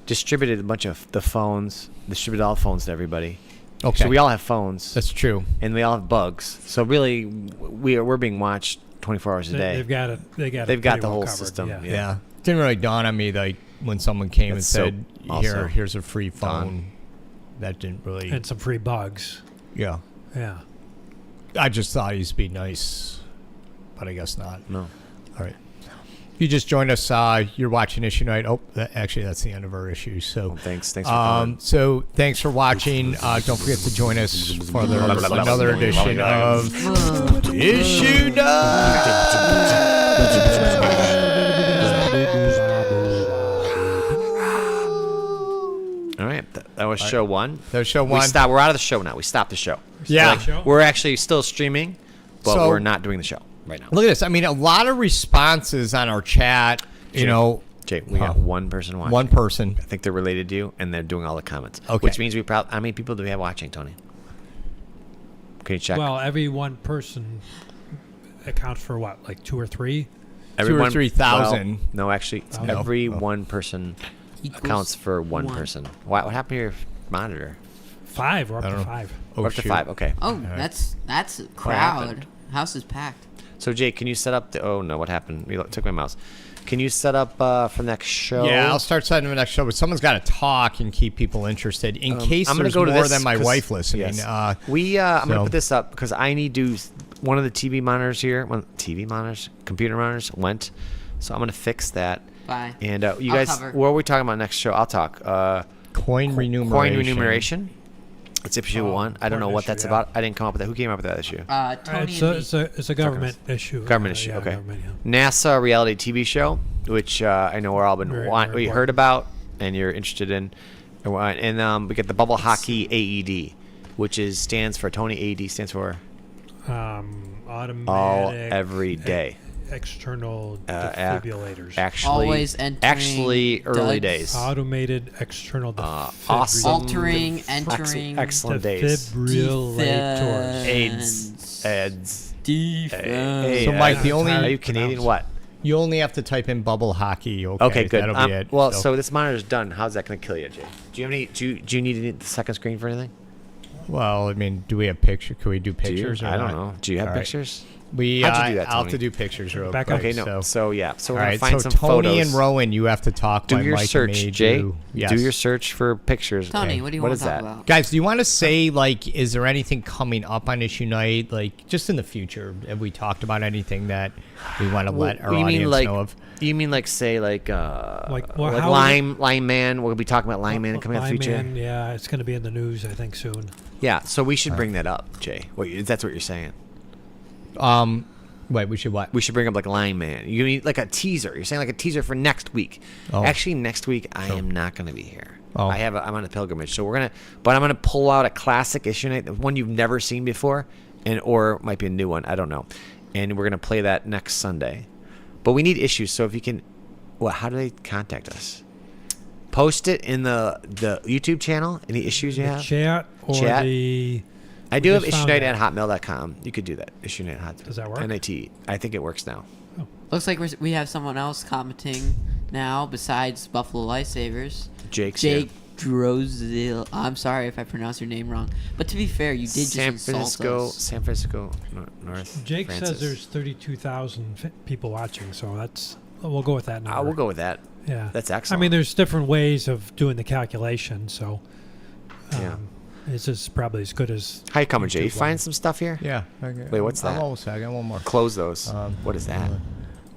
distributed a bunch of the phones, distributed all the phones to everybody. Okay. So we all have phones, That's true. and we all have bugs. So really, we're being watched 24 hours a day. They've got They've got pretty the well whole covered, system, Yeah. yeah. Didn't really dawn on me when someone came That's and said, so also here's a free phone. gone. That didn't really. And some free bugs. Yeah. Yeah. I just thought it used to be nice, but I guess not. No. All right. If you just joined us, you're watching Issuenight. Oh, actually, that's the end of our issue. So, Well, thanks for coming. so thanks for watching. Don't forget to join us for another edition of Issue All right, that was show one. There's show one. We're out of the show now. We stopped the show. Yeah. Show? We're actually still streaming, but So- we're not doing the show right now. Look at this. I mean, a lot of responses on our chat. Jake, we got one person watching. One person. I think they're related to you, and they're doing all the comments. Okay. Which means how many people do we have watching, Tony? Can you check? Well, every one person accounts for what, like 2 or 3? 2 or 3,000. Well, no, actually, No. every Oh. one person Equals accounts for one person. What happened to your monitor? 5. We're up I to don't know. 5. Oh, We're up to shoot. 5. Okay. Oh, right. that's a happened? crowd. House is packed. So, Jake, can you set up the? Oh no, what happened? We took my mouse. Can you set up for next show? Yeah, I'll start setting the next show, but someone's got to talk and keep people interested in case I'm gonna there's go to more this than my 'cause- wife listening. yes. I'm gonna so- put this up because I need to. One of the TV monitors here, computer monitors went, so I'm gonna fix that. Bye. And you I'll guys, cover. what are we talking about next show? I'll talk. Coin remuneration. Coin remuneration. It's issue Oh, 1. I don't know important what issue, that's yeah. about. I didn't come up with that. Who came up with that issue? Tony It's a government issue. Government issue. Yeah, Okay. government, yeah. NASA reality TV show, which I know we're all been Very, we very heard about and you're interested in, and we get the bubble hockey AED, which stands for Tony. AED stands for Automatic. all every day. external defibrillators. Always entering early duds. days. Automated external defibrillators. Awesome. Altering, entering. Excellent days. Defibrillators. AIDS. Defense. So, Mike, the only Are you Canadian? What? you only have to type in bubble hockey. Okay, Okay, good. That'll be it. Well, so this monitor's done. How's that going to kill you, Jay? Do you have any? Do you need the second screen for anything? well, I mean, do we have picture? Can we do Do you? pictures? Or I don't not? know. Do you have All right. pictures? We How'd you do that, I'll have Tony? to do pictures real Back quick. up. Okay, no. So yeah. So all we're gonna right, find so some Tony photos. and Rowan, you have to talk. Do while your Mike and search, me Jay. do- Yes. Do your search for pictures. Tony, Okay. what do you What want is to talk that? about? Guys, do you want to say, like, is there anything coming up on Issuenite, like, just in the future? Have we talked about anything that we want to let our you audience mean like? know of? You mean like say Like, well, like how Lime Man? We'll be talking about Lime Man coming up in the future. Lineman, yeah, it's going to be in the news, I think, soon. Yeah. So we should bring that up, Jay. That's what you're saying. Wait, we should what? We should bring up like Lime Man. You mean like a teaser? You're saying like a teaser for next week? Oh. Actually, next week I am not going to be here. Oh. I'm on a pilgrimage, so I'm gonna pull out a classic Issuenite, the one you've never seen before, or might be a new one. I don't know. And we're gonna play that next Sunday. But we need issues, so if you can, how do they contact us? Post it in the YouTube channel. Any issues you The have? chat or Chat? the... I do have just found Issuenite that. at hotmail.com. You could do that. Issuenite at hotmail. Does that work? NIT. I think it works now. Looks like we have someone else commenting now besides Buffalo Lifesavers. Jake Drozil. I'm sorry if I pronounced your name wrong. But to be fair, you did just insult us. San Francisco North. Jake Francis. says there's 32,000 people watching, so we'll go with that number. We'll go with that. Yeah. That's excellent. I mean, there's different ways of doing the calculation, so Yeah. it's just probably as good as... How you coming, Jay? You YouTube find one. some stuff here? Yeah. Okay. Wait, what's that? I'm almost. I got one more. Close those. What is that?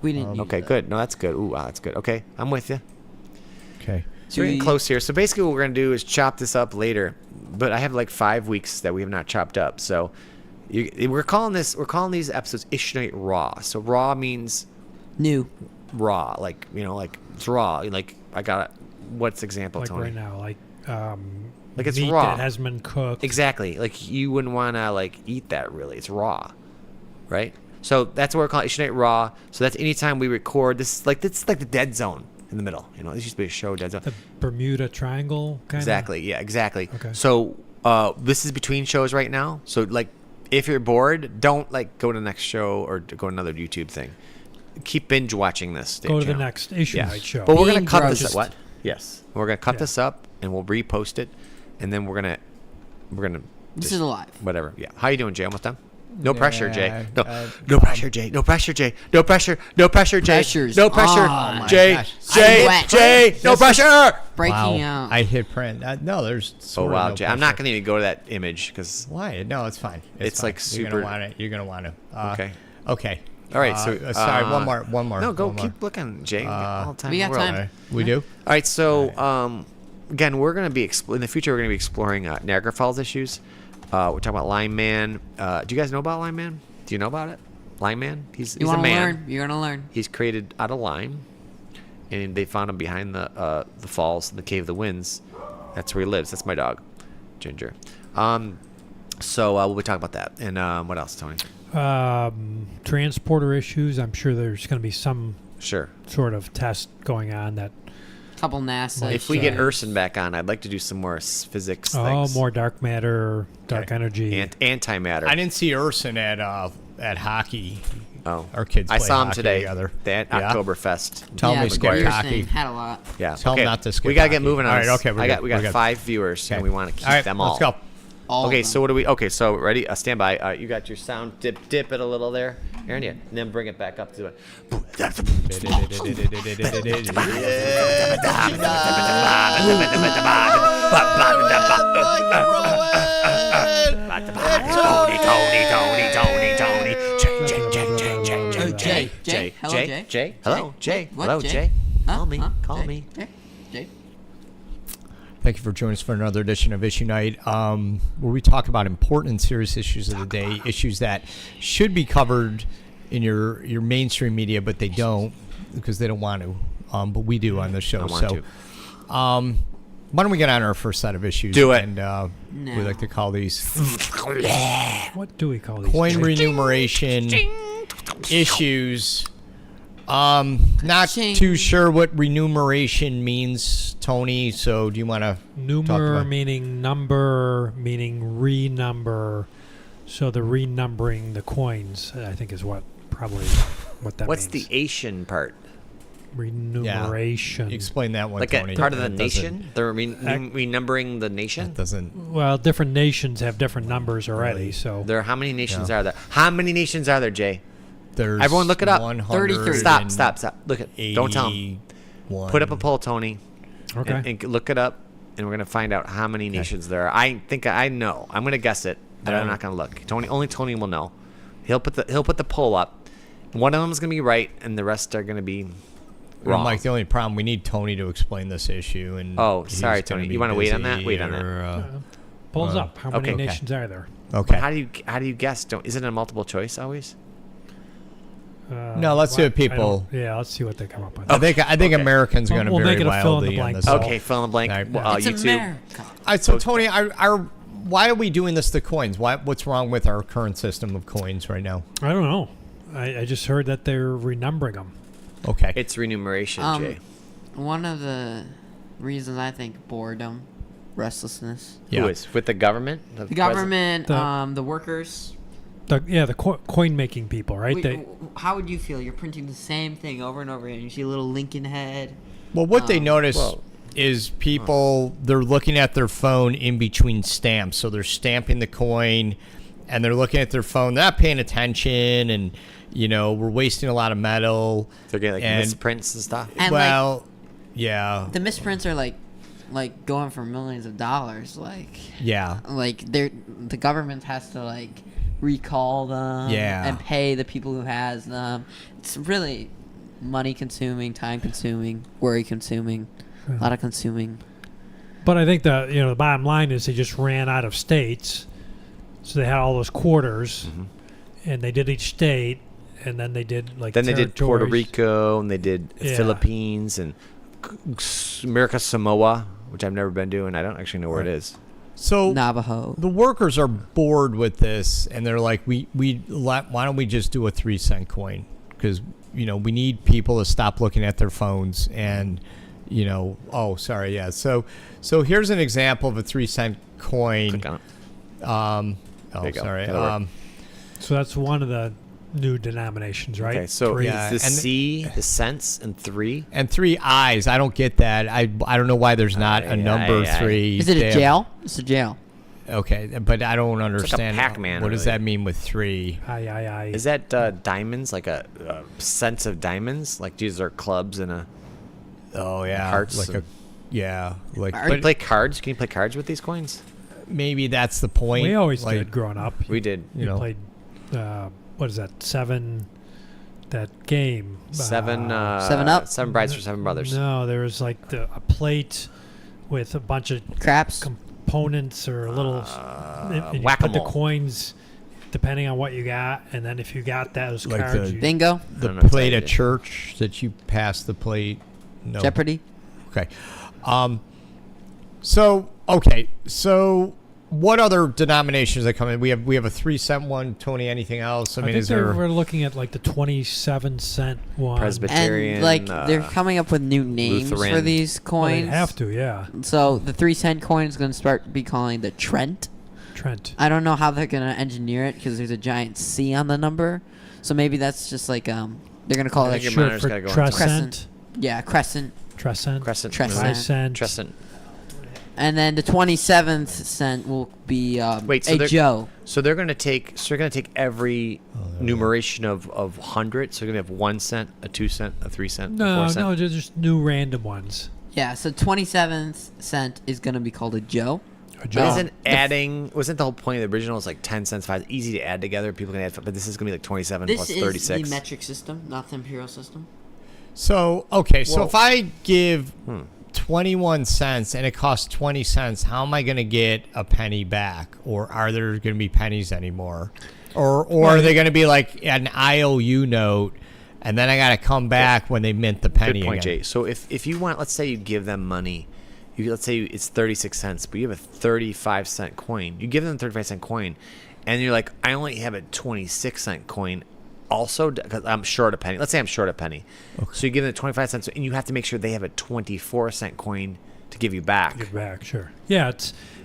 We didn't. Okay, good. No, that's good. Ooh, wow, that's good. Okay, I'm with you. Okay. So we're getting close here. So basically, what we're gonna do is chop this up later. But I have like 5 weeks that we have not chopped up. So we're calling these episodes Issuenite Raw. So raw means New. raw, like like it's raw. Like I got what's example, Like Tony? right now, like Like it's meat raw. that has been cooked. Exactly. Like you wouldn't want to like eat that really. It's raw, right? So that's what we're calling Issuenite Raw. So that's anytime we record. This is like the dead zone in the middle. This used to be a show, Dead Zone. The Bermuda Triangle, kind of. Exactly. Yeah. Exactly. Okay. So this is between shows right now. So like, if you're bored, don't like go to the next show or go to another YouTube thing. Keep binge watching this. Go to the channel. next issue Yeah. night show. But we're gonna Being cut this. grossed. What? Yes. We're gonna cut Yeah. this up and we'll repost it, and then we're gonna. This just- is alive. Whatever. Yeah. How you doing, Jay? Almost done. No pressure, Jay. No, Yeah, no pressure, Jay. No pressure, Jay. No pressure. No pressure, Jay. Pressure's No pressure, on. Oh my Jay. gosh. Jay. I'm wet. Jay. No pressure. Breaking Wow. out. I hit print. No, there's. Oh sort of wow, no Jay. I'm not pressure. gonna even go to that image because. Why? No, it's fine. It's fine. like super- You're gonna want to. Okay. Okay. All right. So sorry. One more. No, go. one more. Keep looking, Jay. All the time We in the got world. time. Okay. We do. All right. So again, we're gonna be in the future. We're gonna be exploring Niagara Falls issues. We're talking about Lime Man. Do you guys know about Lime Man? Do you know about it? Lime Man? He's you a want to man. learn? You're gonna learn. He's created out of lime, and they found him behind the falls in the Cave of the Winds. That's where he lives. That's my dog, Ginger. So we'll be talking about that. And what else, Tony? Transporter issues. I'm sure there's going to be some Sure. sort of test going on that. Couple NASA. If we get shows. Urson back on, I'd like to do some more physics Oh, things. more dark matter, dark Okay. energy. Antimatter. I didn't see Urson at hockey. Oh, Our kids I play saw him hockey today. together. At Yeah? Oktoberfest. Tell yeah, me but skip Pearson hockey. had a lot. Yeah. Tell 'em okay. not to skip We gotta get hockey. moving on. All right, this. okay, we're we good, we're got good. 5 viewers, and Okay. we want to keep All right, them all. let's go. All Okay, of so them. what do we? Okay, so ready? Stand by. You got your sound. Dip it a little there, Aaron. Yeah, and then bring it back up to it. Jay. Hello, Jay. Jay. Hello, Jay. What, Hello, Jay? Jay. Huh? Call me. Huh? Call Jay? me. Jay. Thank you for joining us for another edition of Issue Night, where we talk about important and serious issues of the day, issues that should be covered in your mainstream media, but they don't because they don't want to. But we do on this show. I want to. Why don't we get on our first set of issues? Do it. And we like to call these What do we call these? coin remuneration issues Not Ching. too sure what remuneration means, Tony. So do you want to Numer meaning number, meaning renumber. So the renumbering the coins, I think, is what that What's means. the Asian part? Remuneration? explain that one, Like Tony? a part of the That nation? They're renumbering the nation? doesn't. Well, different nations have different numbers already. So There. How many nations are there? How many nations are there, Jay? There's Everyone look it up. 33. Stop. Look it. Don't tell him. 81. Put up a poll, Tony. okay. And look it up, and we're gonna find out how many nations there are. I think I know. I'm gonna guess it, but I'm not gonna look. Only Tony will know. He'll put the poll up. One of them is gonna be right, and the rest are gonna be Well, wrong. Mike, the only problem, we need Tony to explain this issue. And Oh, he's sorry, gonna Tony. be You wanna wait on that? busy Wait on that. or, Pulls up. How many okay. nations are there? okay. How do you guess? Is it a multiple choice always? No, let's see what I don't- people- Yeah, let's see what they come up with. I think Americans are going to We'll vary make it a fill in the wildly on blank this. poll. Okay, fill in the blank. All right. Well, It's YouTube. America. So Tony, why are we doing this to coins? What's wrong with our current system of coins right now? I don't know. I just heard that they're renumbering them. Okay. It's remuneration, Jay. One of the reasons I think boredom, restlessness. Who is with the government? The government, The- the workers. The coin making people, right? Wait, how would you feel? You're printing the same thing over and over again. You see a little Lincoln head. Well, what they notice well- is people, they're looking at their phone in between stamps. So they're stamping the coin and they're looking at their phone. They're not paying attention. And, we're wasting a lot of metal. They're getting like and- misprints and stuff. And well, yeah. the misprints are like going for millions of dollars. Yeah. The government has to recall them. Yeah. And pay the people who has them. It's really money consuming, time consuming, worry consuming, a lot of consuming. But I think the bottom line is they just ran out of states, so they had all those quarters, and they did each state, and then they did Then they did Puerto territories. Rico, and they did Yeah. Philippines, and America Samoa, which I've never been to, and I don't actually know where it is. So Navajo. the workers are bored with this, and they're like, why don't we just do a 3-cent coin? Because we need people to stop looking at their phones, and So here's an example of a 3-cent coin. Click on it. Oh, you go. sorry. That'll work. So that's one of the new denominations, right? Okay, so Three. Yeah. it's the and- C, the cents, and 3. And 3 eyes. I don't get that. I don't know why there's not a number 3. Is it They a have- jail? It's a jail. Okay, but I don't understand. Pac-Man, What does really. that mean with 3? Aye. Is that diamonds, like a sense of diamonds? Like these are clubs and a. Oh yeah, Hearts like and- like. Can you play cards? Can you play cards with these coins? Maybe that's the point. We always like, did growing up. We did. You played, what is that, 7, that game? 7 7 Up? 7 Brides for 7 Brothers. No, there was a plate with a bunch of Craps. components or little, and you put the Whack-a-mole. coins depending on what you got, and then if you got those Like cards, the- you, Bingo. the don't know if plate that at is. church that you pass the plate. No. Jeopardy. Okay. So what other denominations that come in? We have a 3-cent one. Tony, anything else? I mean, think is there? we're looking at the 27-cent one. Presbyterian. And they're coming up with new names for Lutheran. these Well, they coins. have to, yeah. So the 3-cent coin is going to be calling the Trent. Trent. I don't know how they're going to engineer it because there's a giant C on the number. So maybe that's just they're going to call I it think your Short monitor's for gotta go into Trescent. Crescent. Trescent. Crescent. Crescent. Crescent. And then the 27th cent will be Wait, so a they're- Joe. So they're gonna take. So they're gonna take every numeration of 100. So they're gonna have 1 cent, a 2 cent, a 3 cent, a 4 No, cent. no, they're just new random ones. Yeah, so 27th cent is going to be called a Joe. A But Joe. isn't adding? Wasn't the whole point of the original? Was like 10 cents, 5. Easy to add together. People can add, but this is gonna be like 27 This plus is 36. the metric system, not the imperial system. So okay, so Whoa. if I give 21 cents and it costs 20 cents, how am I going to get a penny back? Or are there going to be pennies anymore? Or are they going to be like an IOU note, and then I got to come back when they mint the penny Good point, again? Jay. So if you want, let's say you give them money, let's say it's 36 cents, but you have a 35-cent coin. You give them a 35-cent coin, and you're like, I only have a 26-cent coin. also, because I'm short a penny. Let's say I'm short a penny. Okay. So you give them 25 cents, and you have to make sure they have a 24-cent coin to give you back. Give back, sure. Yeah,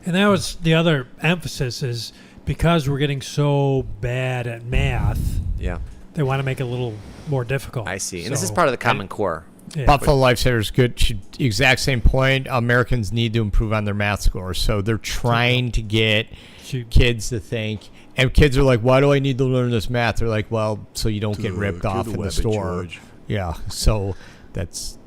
and that was the other emphasis is because we're getting so bad at math. Yeah. They want to make it a little more difficult. I see. And this is part of the Common Core. Yeah. Buffalo Lifesavers, good. Exact same point. Americans need to improve on their math scores, so they're trying to get kids to think. And kids are like, "Why do I need to learn this math?" They're like, "Well, so you don't get ripped off in the store." Yeah. So that's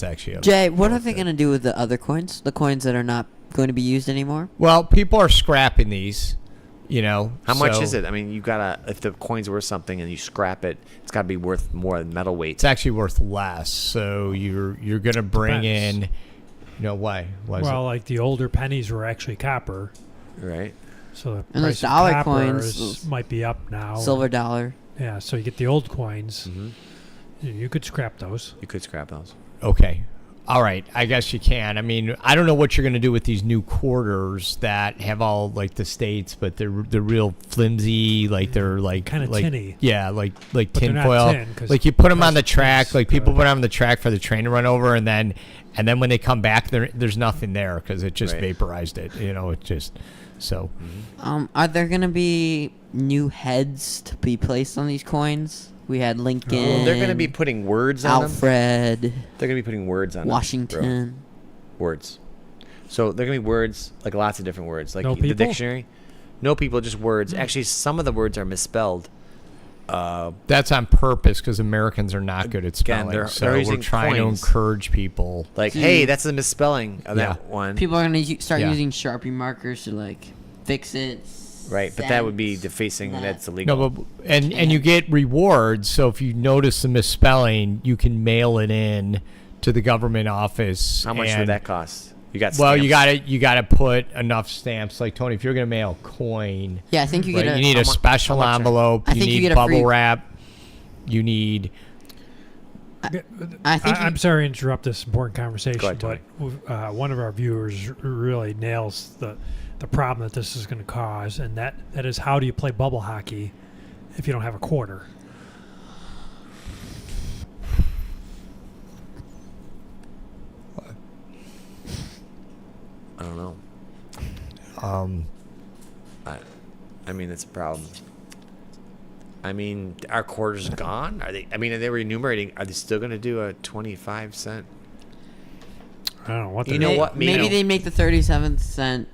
actually Jay. What are they going to do with the other coins? The coins that are not going to be used anymore? Well, people are scrapping these. How much is it? I mean, you gotta, if the coin's worth something and you scrap it, it's gotta be worth more than metal weight. It's actually worth less. So you're gonna bring in, why? Well, like the older pennies were actually copper, right? So the And price those of dollar copper coins might be up now. Silver dollar. Yeah, so you get the old coins. Mm-hmm. You could scrap those. You could scrap those. Okay. All right, I guess you can. I mean, I don't know what you're going to do with these new quarters that have all like the states, but they're real flimsy, like they're like kind of tinny. Yeah, like But tinfoil. they're not tin, Like you put them on the track, price like is people good. put them on the track for the train to run over, and then when they come back, there's nothing there because it just Right. vaporized it. It just so. Are there going to be new heads to be placed on these coins? We had Lincoln. Well, they're gonna be putting words on them. Alfred. They're gonna be putting words on Washington. them. Words. So they're gonna be words, like lots of different words, like No the people? dictionary. No people, just words. Actually, some of the words are misspelled. That's on purpose because Americans are not good at Again, spelling. they're So we're using trying coins. to encourage people. Like, Hmm. hey, that's a misspelling of Yeah. that one. People are going to start Yeah. using Sharpie markers to like fix it. Right, but that would be sense defacing. that. That's illegal. No, but and you get rewards. So if you notice the misspelling, you can mail it in to the government office. How much and, would that cost? You got. Well, stamps? you gotta put enough stamps. Like Tony, if you're gonna mail a coin, Yeah, I think you right, get a. you need a special how much are- envelope. I You think you need get a bubble free- wrap. You need. I think I'm sorry to interrupt this important conversation, Go ahead, but one of our viewers really nails the problem that this is going to cause, and that is how do you play bubble hockey if you don't have a quarter? I don't know. Um, I mean, it's a problem. I mean, our quarters gone? Are they? I mean, they were enumerating. Are they still going to do a 25-cent? I don't know what You they're know doing. what? maybe they make the 37-cent.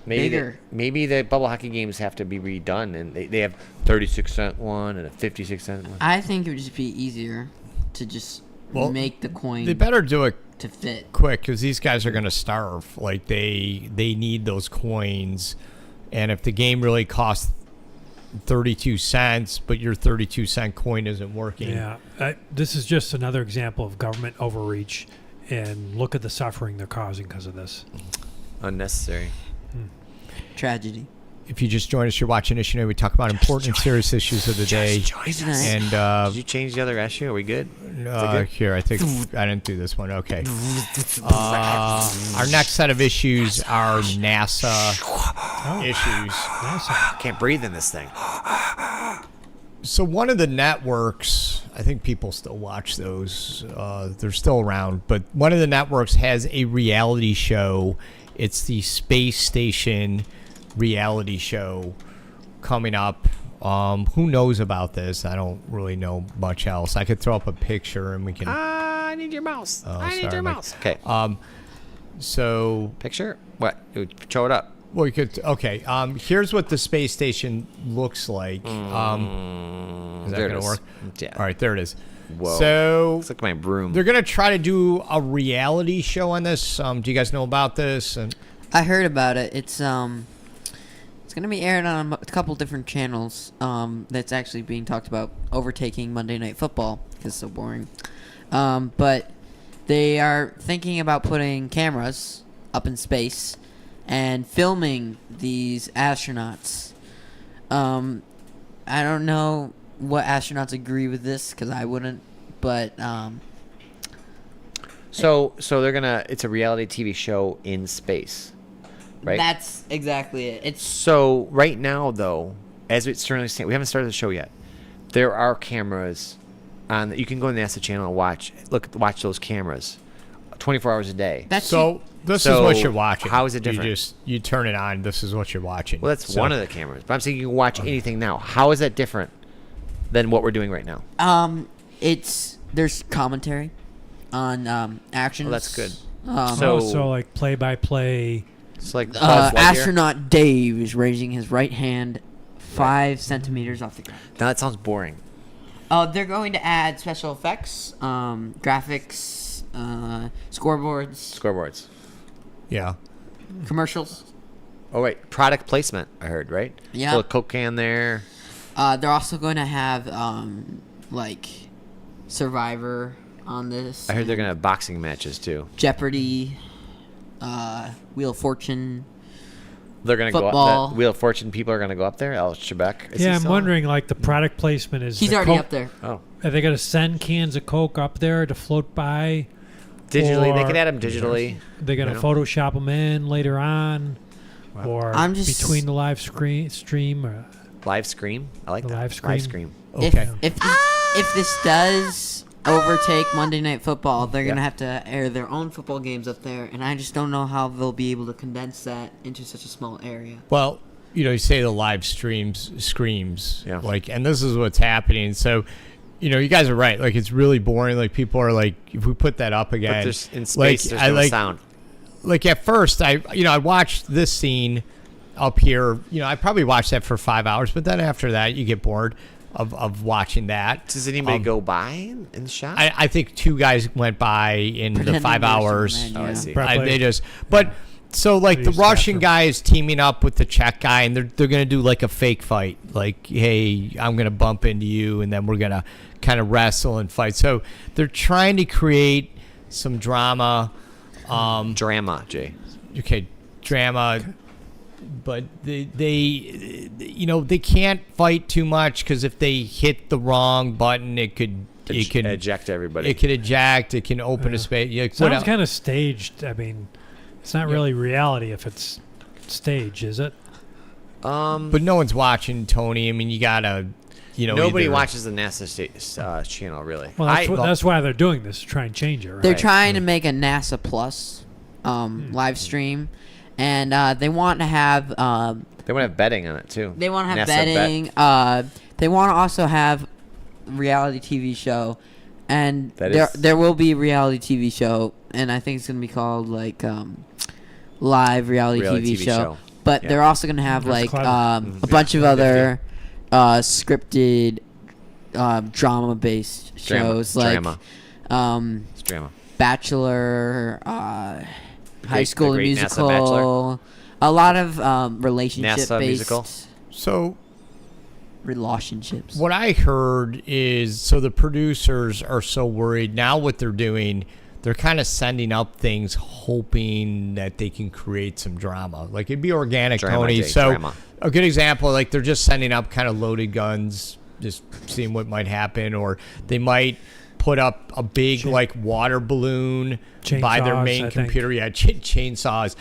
Bigger. Maybe the bubble hockey games have to be redone, and they have 36-cent one and a 56-cent one. I think it would just be easier to just Well, make the coin they better do it to fit. quick because these guys are gonna starve. Like they need those coins, and if the game really costs 32 cents, but your 32-cent coin isn't working. Yeah, this is just another example of government overreach, and look at the suffering they're causing because of this. Unnecessary. Tragedy. If you just joined us, you're watching Issuenight. We talk about important and serious issues of the day. Issuenight. And Did you change the other issue? Are we good? good? here, I think I didn't do this one. Okay. Our next set of issues are NASA issues. NASA. Can't breathe in this thing. So one of the networks, I think people still watch those. They're still around, but one of the networks has a reality show. It's the Space Station reality show coming up. Who knows about this? I don't really know much else. I could throw up a picture and we can. I need your mouse. Oh, I need sorry, your Mike. mouse. Okay. So Picture? What? Show it up. we could. Okay. Here's what the space station looks like. Is that There it gonna is. work? Yeah. All right, there it is. Whoa. So Looks like my broom. they're gonna try to do a reality show on this. Do you guys know about this? And I heard about it. It's gonna be aired on a couple different channels. That's actually being talked about overtaking Monday Night Football because it's so boring. But they are thinking about putting cameras up in space and filming these astronauts. I don't know what astronauts agree with this because I wouldn't, but So they're gonna. It's a reality TV show in space, right? that's exactly it. It's So right now, though, as it's currently standing, we haven't started the show yet. there are cameras on. You can go on the NASA channel and watch those cameras, 24 hours a day. That's So this is So, what you're watching. how is it different? You turn it on. This is what you're watching. Well, that's one of the cameras. But I'm saying you can watch anything now. How is that different than what we're doing right now? There's commentary on actions. Well, that's good. So like play by play. It's like Buzz Lightyear. Astronaut Dave is raising his right hand 5 centimeters off the ground. Now that sounds boring. They're going to add special effects, graphics, scoreboards, Yeah. commercials. Oh wait, product placement. I heard right. Yeah. So a Coke can there. They're also going to have like Survivor on this. I heard they're gonna have boxing matches too. Jeopardy, Wheel of Fortune. They're gonna Football. go up. The Wheel of Fortune people are gonna go up there. Al Trebek. Is he Yeah, I'm still- wondering like the product placement is. He's the already Coke- up there. Oh, Are they going to send cans of Coke up there to float by? digitally. They Or- could add them digitally. They're going to You know? Photoshop them in later on, or I'm just- between the live stream. Or, Live scream. I like The that. live Live scream. scream. Okay. If this does overtake Monday Night Football, they're gonna Yeah. have to air their own football games up there, and I just don't know how they'll be able to condense that into such a small area. Well, you say the live screams. Yeah. Like, and this is what's happening. So, you guys are right. Like, it's really boring. Like, people are like, if we put that up again, But there's in like, space. There's I no like, sound. like at first I watched this scene up here. I probably watched that for 5 hours, but then after that you get bored of watching that. Does anybody go by in the shot? I think 2 guys went by in the Pretending 5 there's hours. some men, Oh, I yeah. see. Probably. They just so like the Police Russian bathroom. guy is teaming up with the Czech guy, and they're gonna do like a fake fight. Like, hey, I'm gonna bump into you, and then we're gonna kind of wrestle and fight. So they're trying to create some drama. Drama, Jay. Okay, drama, but they can't fight too much because if they hit the wrong button, it could Eject everybody. it could eject. It can open a space. Yeah, sounds kind of staged. I mean, it's not really reality if it's staged, is it? but no one's watching, Tony. I mean, you gotta, Nobody either- watches the NASA channel really. Well, that's why they're doing this to try and change it, right? They're trying to make a NASA Plus live stream, and they want to have They want to have betting on it too. they want to have NASA bet. betting. They want to also have reality TV show, and That there will be a reality TV show, and I think it's gonna be called like live reality TV show. But Yeah. they're also gonna have That's like clever. a bunch of other scripted drama based shows like It's drama. Bachelor, High School the the great NASA Musical, a lot of relationship NASA based musical? So relationships. what I heard is, so the producers are so worried now. What they're doing, they're kind of sending up things, hoping that they can create some drama. Like, it'd be organic, Drama, Tony. Jay, So drama. a good example, like they're just sending up kind of loaded guns, just seeing what might happen, or they might put up a big like water balloon by their Chainsaws, main I think. computer. Yeah, chainsaws.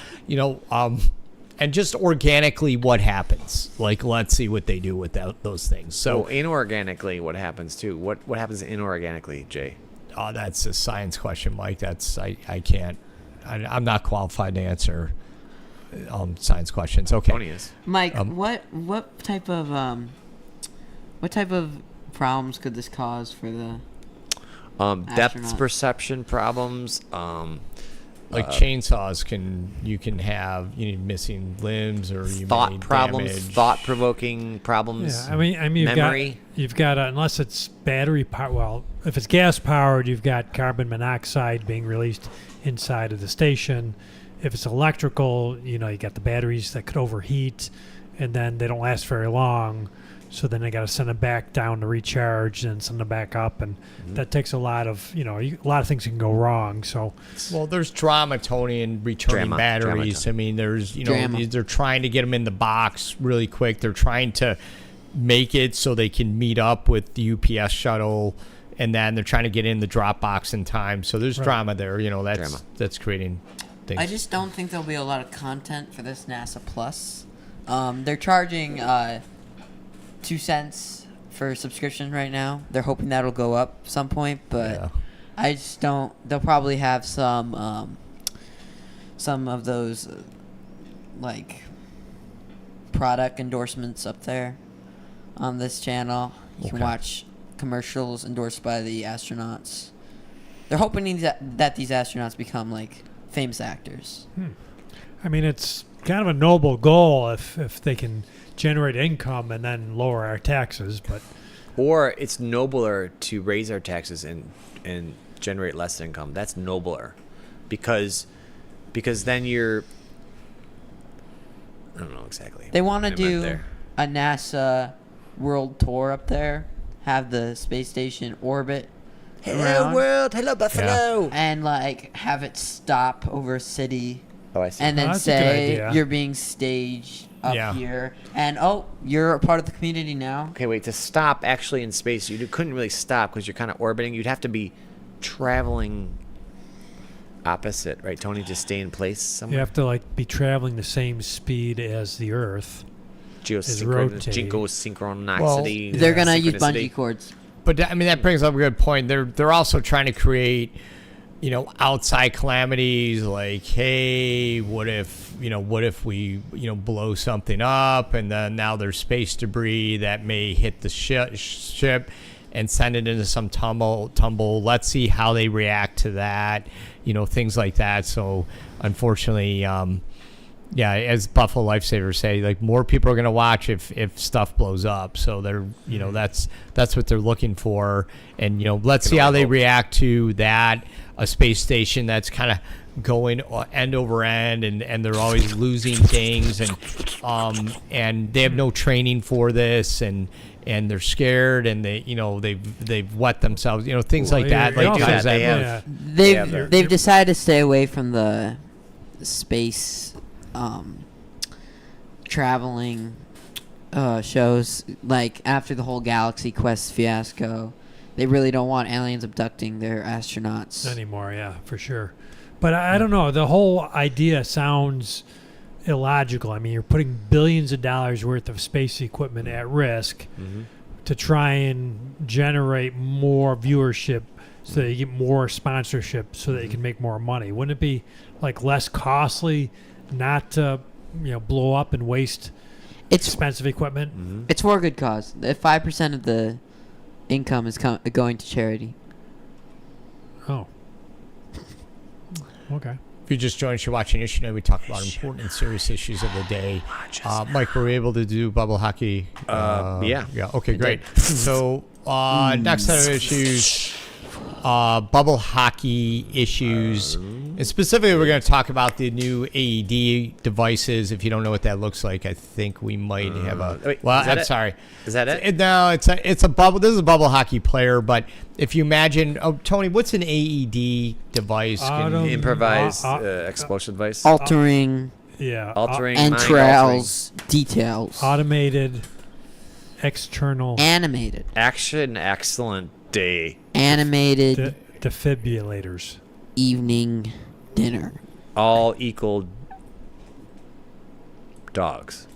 And just organically, what happens? Like, let's see what they do with those things. So, So inorganically, what happens too? What happens inorganically, Jay? that's a science question, Mike. That's I can't. I'm not qualified to answer science questions. Okay. Tony is. Mike, what type of problems could this cause for the Depth Astronauts. perception problems. Like chainsaws you can have missing limbs, or you Thought may problems, damage. thought-provoking problems. Yeah, I mean, memory. you've got unless it's battery power. Well, if it's gas powered, you've got carbon monoxide being released inside of the station. If it's electrical, you got the batteries that could overheat, and then they don't last very long. So then they got to send them back down to recharge and send them back up, and that takes a lot of a lot of things can go wrong. So Well, there's drama, Tony, and returning Drama, batteries. drama. I mean, there's Drama. they're trying to get them in the box really quick. They're trying to make it so they can meet up with the UPS shuttle, and then they're trying to get in the drop box in time. So there's drama there. Drama. That's creating things. I just don't think there'll be a lot of content for this NASA Plus. They're charging 2 cents for subscription right now. They're hoping that'll go up some point, but Yeah. I just don't. They'll probably have some of those like product endorsements up there on this channel. You can Okay. watch commercials endorsed by the astronauts. They're hoping that these astronauts become like famous actors. I mean, it's kind of a noble goal if they can generate income and then lower our taxes, but Or it's nobler to raise our taxes and generate less income. That's nobler, because then you're. I don't know exactly. They want to what I meant do there. a NASA world tour up there, have the space station orbit around, world, hello Buffalo. and like have it stop over a city, Oh, I see. and then that's a good say idea. you're being staged up Yeah. here, and oh, you're a part of the community now. Okay, wait. To stop actually in space, you couldn't really stop because you're kind of orbiting. You'd have to be traveling opposite, right, Tony? Just stay in place you somewhere. have to like be traveling the same speed as the Earth. rotating. Geosynchronicity. They're gonna use synchronicity. bungee cords. But I mean, that brings up a good point. They're also trying to create, outside calamities. Like, hey, what if we blow something up, and then now there's space debris that may hit the ship and send it into some tumble. Let's see how they react to that. Things like that. So unfortunately, as Buffalo Lifesavers say, like, more people are going to watch if stuff blows up. So they're, that's what they're looking for. And, let's see how they react to that. A space station that's kind of going end over end, and they're always losing things, and they have no training for this, and they're scared, and they've wet themselves, things like that. Well, Like, yeah, guys, they that- have- They've decided to stay away from the space traveling shows. Like, after the whole Galaxy Quest fiasco, they really don't want aliens abducting their astronauts Anymore, yeah, for sure. But I don't know. The whole idea sounds illogical. I mean, you're putting billions of dollars worth of space equipment at risk to try and generate more viewership so that you get more sponsorship so that you can make more money. Wouldn't it be like less costly not to blow up and waste expensive equipment? It's for a good cause. If 5% of the income is going to charity. Oh. Okay. If you just joined us, you're watching Issuenight. We talk about important and serious issues of the day. Mike, were we able to do bubble hockey? Yeah. Yeah. Okay, great. So next set of issues, bubble hockey issues. And specifically, we're going to talk about the new AED devices. If you don't know what that looks like, I think we might have a. wait, Well, is that I'm it? sorry. Is that it? No, it's a bubble. This is a bubble hockey player, but if you imagine, Tony, what's an AED device? Improvised explosive device. Altering Yeah. Altering. entrails details. Automated external Animated. Action. Excellent day. Animated defibrillators. evening dinner. All equal dogs.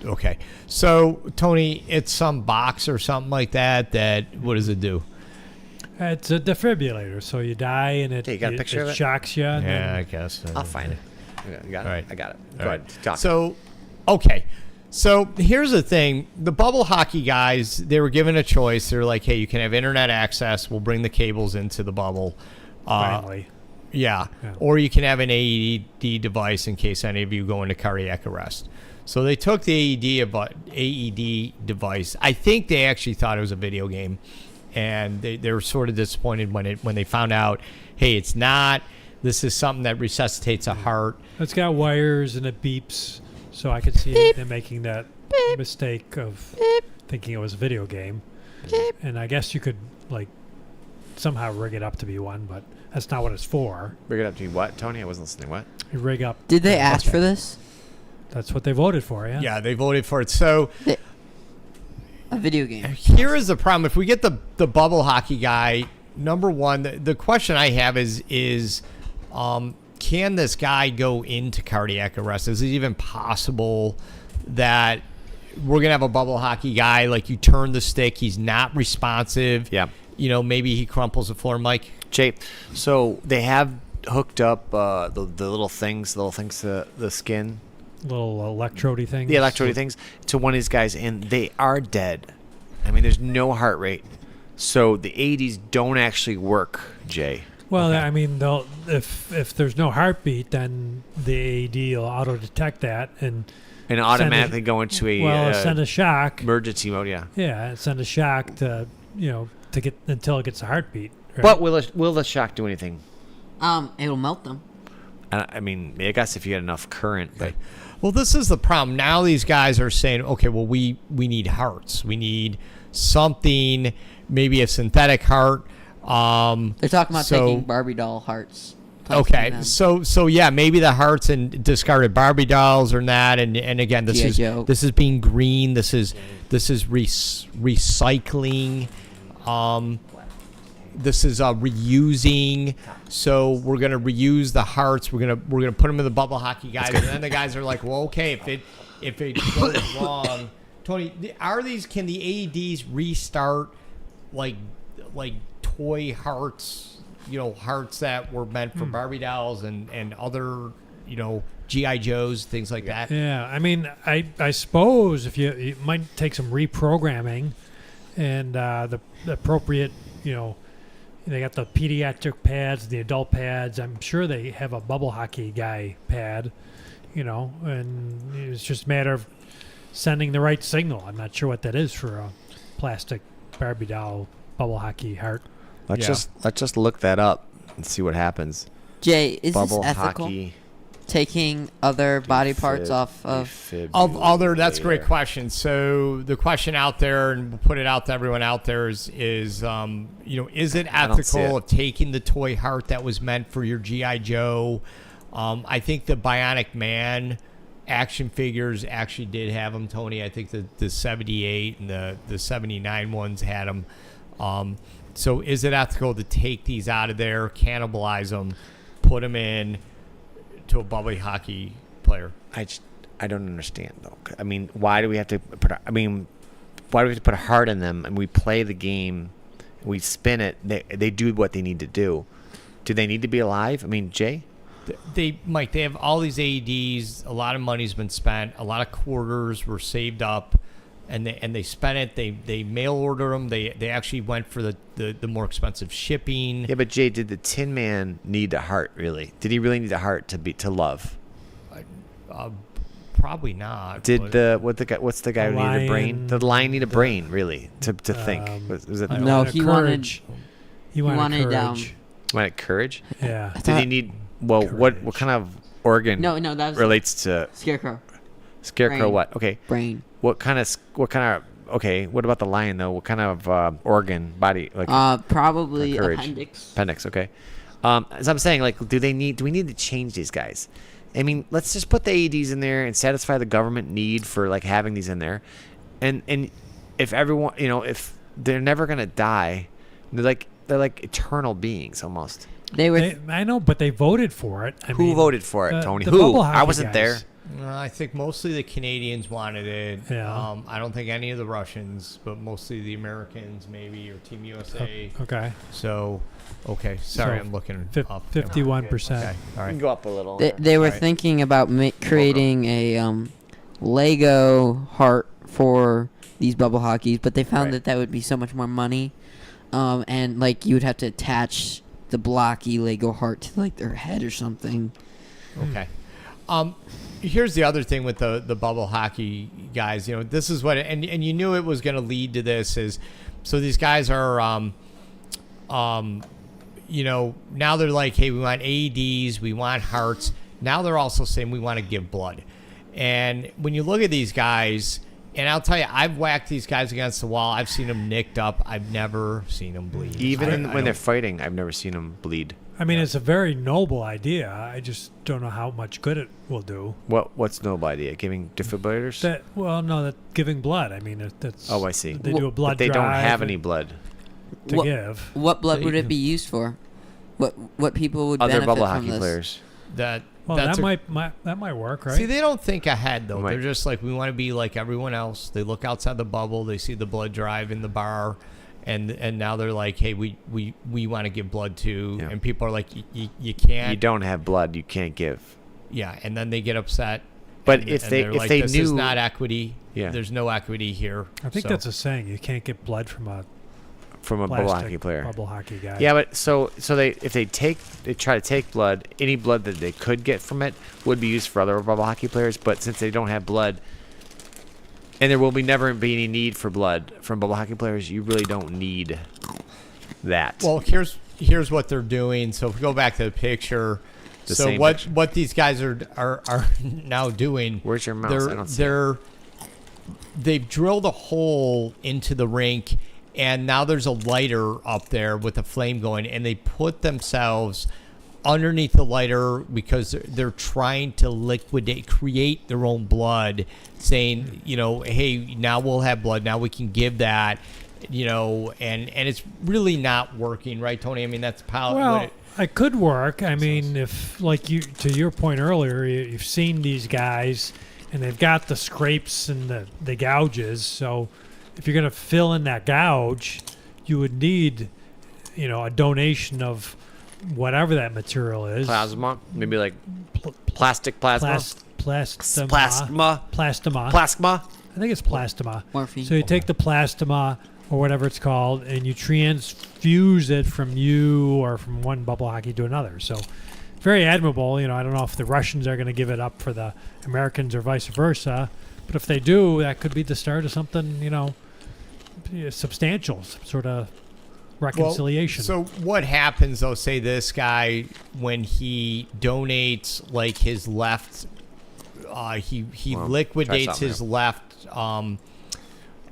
Okay. So, Tony, it's some box or something like that. What does it do? It's a defibrillator, so you die and it, Hey, you got a picture of it? shocks you. And Yeah, I then guess. I'll find it. You got it? All right. I got it. All Go right. ahead. Talk. So, okay. So here's the thing. The bubble hockey guys, they were given a choice. They're like, hey, you can have internet access. We'll bring the cables into the bubble. finally. Yeah. Yeah. Or you can have an AED device in case any of you go into cardiac arrest. So they took the AED device. I think they actually thought it was a video game. And they were sort of disappointed when they found out, hey, it's not. This is something that resuscitates a heart. It's got wires and it beeps, so I could see them making that mistake of thinking it was a video game. And I guess you could like somehow rig it up to be one, but that's not what it's for. Bring it up to you. What, Tony? I wasn't listening. What? You rig up. Did they ask for this? That's what they voted for, yeah. Yeah, they voted for it. So A video game. here is the problem. If we get the bubble hockey guy, number one, the question I have is can this guy go into cardiac arrest? Is it even possible that we're going to have a bubble hockey guy. Like, you turn the stick, he's not responsive. Yeah. You know, maybe he crumples the floor. Mike? Jay, so they have hooked up the little things to the skin, Little electrody things. the electrode things, to one of these guys, and they are dead. I mean, there's no heart rate. So the AEDs don't actually work, Jay. Well, I mean, they'll if there's no heartbeat, then the AED will auto detect that and automatically go into a send a shock. emergency mode, yeah. Yeah, send a shock to to get until it gets a heartbeat. Right? But will the shock do anything? It'll melt them. I mean, I guess if you had enough current, but Well, this is the problem. Now these guys are saying, okay, well, we need hearts. We need something, maybe a synthetic heart. They're talking about so- taking Barbie doll hearts. Okay, placing them. so yeah, maybe the hearts and discarded Barbie dolls or not, and again, this G.I. is Joe. this is being green. This is recycling. This is reusing. So we're gonna reuse the hearts. We're gonna put them in the bubble hockey guys, and then the guys are like, well, okay, if it goes wrong, Tony, can the AEDs restart like toy hearts? Hearts that were meant for Barbie dolls and other, G.I. Joes, things like that. Yeah, I mean, I suppose if you might take some reprogramming, and the appropriate, they got the pediatric pads, the adult pads. I'm sure they have a bubble hockey guy pad, and it's just a matter of sending the right signal. I'm not sure what that is for a plastic Barbie doll bubble hockey heart. let's just look that up and see what happens. Jay, is Bubble this ethical? hockey. Taking other body parts off of Other, that's a great question. So the question out there, and we'll put it out to everyone out there, is is it don't see ethical it. of taking the toy heart that was meant for your G.I. Joe? I think the Bionic Man action figures actually did have them, Tony. I think the 78 and the 79 ones had them. So is it ethical to take these out of there, cannibalize them, put them in to a bubble hockey player? I don't understand though. I mean, why do we have to put? Why do we have to put a heart in them? And we play the game, we spin it. They do what they need to do. Do they need to be alive? I mean, Jay. Mike, they have all these AEDs. A lot of money's been spent. A lot of quarters were saved up, and they spent it. They mail order them. They actually went for the more expensive shipping. Yeah, but Jay, did the Tin Man need a heart? Really? Did he really need a heart to love? Probably not. Did what's the guy who needed a brain? Did the lion need a brain really to think? Was it No, he wanted courage. he wanted, courage. wanted courage? Yeah. Did he need? Well, what kind of organ? No, that was relates to Scarecrow. Scarecrow. Brain. What? Okay. Brain. What kind of? Okay. What about the lion though? What kind of organ? Body? Like Probably courage. appendix. Appendix. Okay. As I'm saying, like, do we need to change these guys? I mean, let's just put the AEDs in there and satisfy the government need for like having these in there, and if everyone, if they're never gonna die, they're like eternal beings almost. I know, but they voted for it. Who voted for it, Tony? the Who? bubble hockey I wasn't guys. there. I think mostly the Canadians wanted it. Yeah. I don't think any of the Russians, but mostly the Americans, maybe, or Team USA. Okay. So, okay. Sorry, So I'm looking up. 51%. Okay. All right. Go up a little. They were Alright. thinking about creating a Lego heart for these bubble hockeys, but they found Right. that would be so much more money, and like you would have to attach the blocky Lego heart to like their head or something. Okay. Here's the other thing with the bubble hockey guys. This is what, and you knew it was going to lead to this is, so these guys are, now they're like, hey, we want AEDs, we want hearts. Now they're also saying we want to give blood. And when you look at these guys, and I'll tell you, I've whacked these guys against the wall. I've seen them nicked up. I've never seen them bleed. Even I when they're don't- fighting, I've never seen them bleed. I mean, it's a very noble idea. I just don't know how much good it will do. What's noble idea? Giving defibrillators? That giving blood. I mean, that's. Oh, I see. They do a blood But they don't drive have any blood. to What- give. What blood would it be used for? What people would Other benefit bubble from hockey this? players. that Well, That's that might work, right? See, they don't think ahead though. Right. They're just like, we want to be like everyone else. They look outside the bubble. They see the blood drive in the bar, and now they're like, hey, we want to give blood too. Yeah. And people are like, you can't. You don't have blood, you can't give. Yeah, and then they get upset. But and, if and they they're if like, they this knew, is not equity. Yeah. There's no equity here. I think So- that's a saying. You can't get blood from a from a plastic bubble hockey player. bubble hockey guy. Yeah, but so they try to take blood, any blood that they could get from it would be used for other bubble hockey players. But since they don't have blood, and there will never be any need for blood from bubble hockey players, you really don't need that. Well, here's what they're doing. So if we go back to the picture, The so same what picture. what these guys are now doing? Where's your mouse? I don't see They've drilled a hole into the rink, and now there's a lighter up there with a flame going, and they put themselves underneath the lighter because they're trying to create their own blood, saying, hey, now we'll have blood, now we can give that, and it's really not working, right, Tony? I mean, that's how. Well, it could work. I mean, if to your point earlier, you've seen these guys, and they've got the scrapes and the gouges. So if you're going to fill in that gouge, you would need, a donation of whatever that material is. plasma, maybe like plastic plasma, Plastoma. plasma. I think it's plastoma. Morphine. So you take the plastoma or whatever it's called, and you transfuse it from you or from one bubble hockey to another. So very admirable. I don't know if the Russians are going to give it up for the Americans or vice versa, but if they do, that could be the start of something, substantial, some sort of reconciliation. Well, so what happens though? Say this guy, when he donates like his left, he Well, liquidates try something his here. left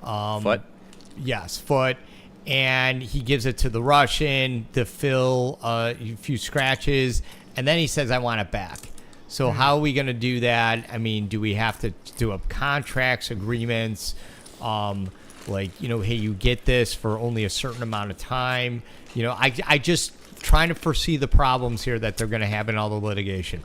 Foot. Yes, foot, and he gives it to the Russian to fill a few scratches, and then he says, "I want it back." So how are we going to do that? I mean, do we have to do up contracts, agreements? Hey, you get this for only a certain amount of time. I just trying to foresee the problems here that they're going to have in all the litigation.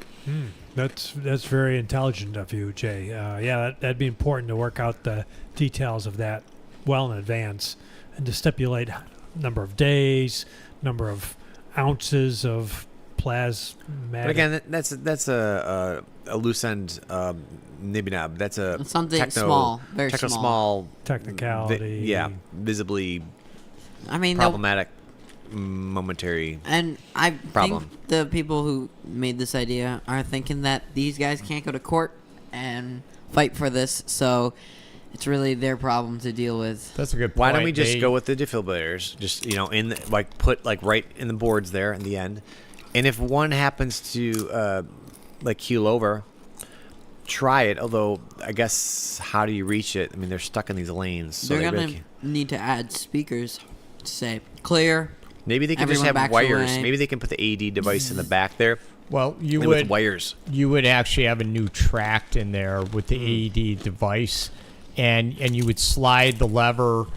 That's very intelligent of you, Jay. That'd be important to work out the details of that well in advance and to stipulate number of days, number of ounces of plasmatic. But again, that's a loose end. Maybe not. But that's a Something small, very small technicality. Visibly I mean, they'll- problematic, momentary. and I Problem. think the people who made this idea are thinking that these guys can't go to court and fight for this, so it's really their problem to deal with. That's a good point. Why don't we just go with the defibrilators? Just put right in the boards there in the end, and if one happens to keel over, try it. Although I guess how do you reach it? I mean, they're stuck in these lanes. So They're they gonna really can't. need to add speakers to say clear. Maybe they can just everyone have backs wires. away. Maybe they can put the AD device in the back there Well, with wires. you would actually have a new tract in there with the AED device, and you would slide the lever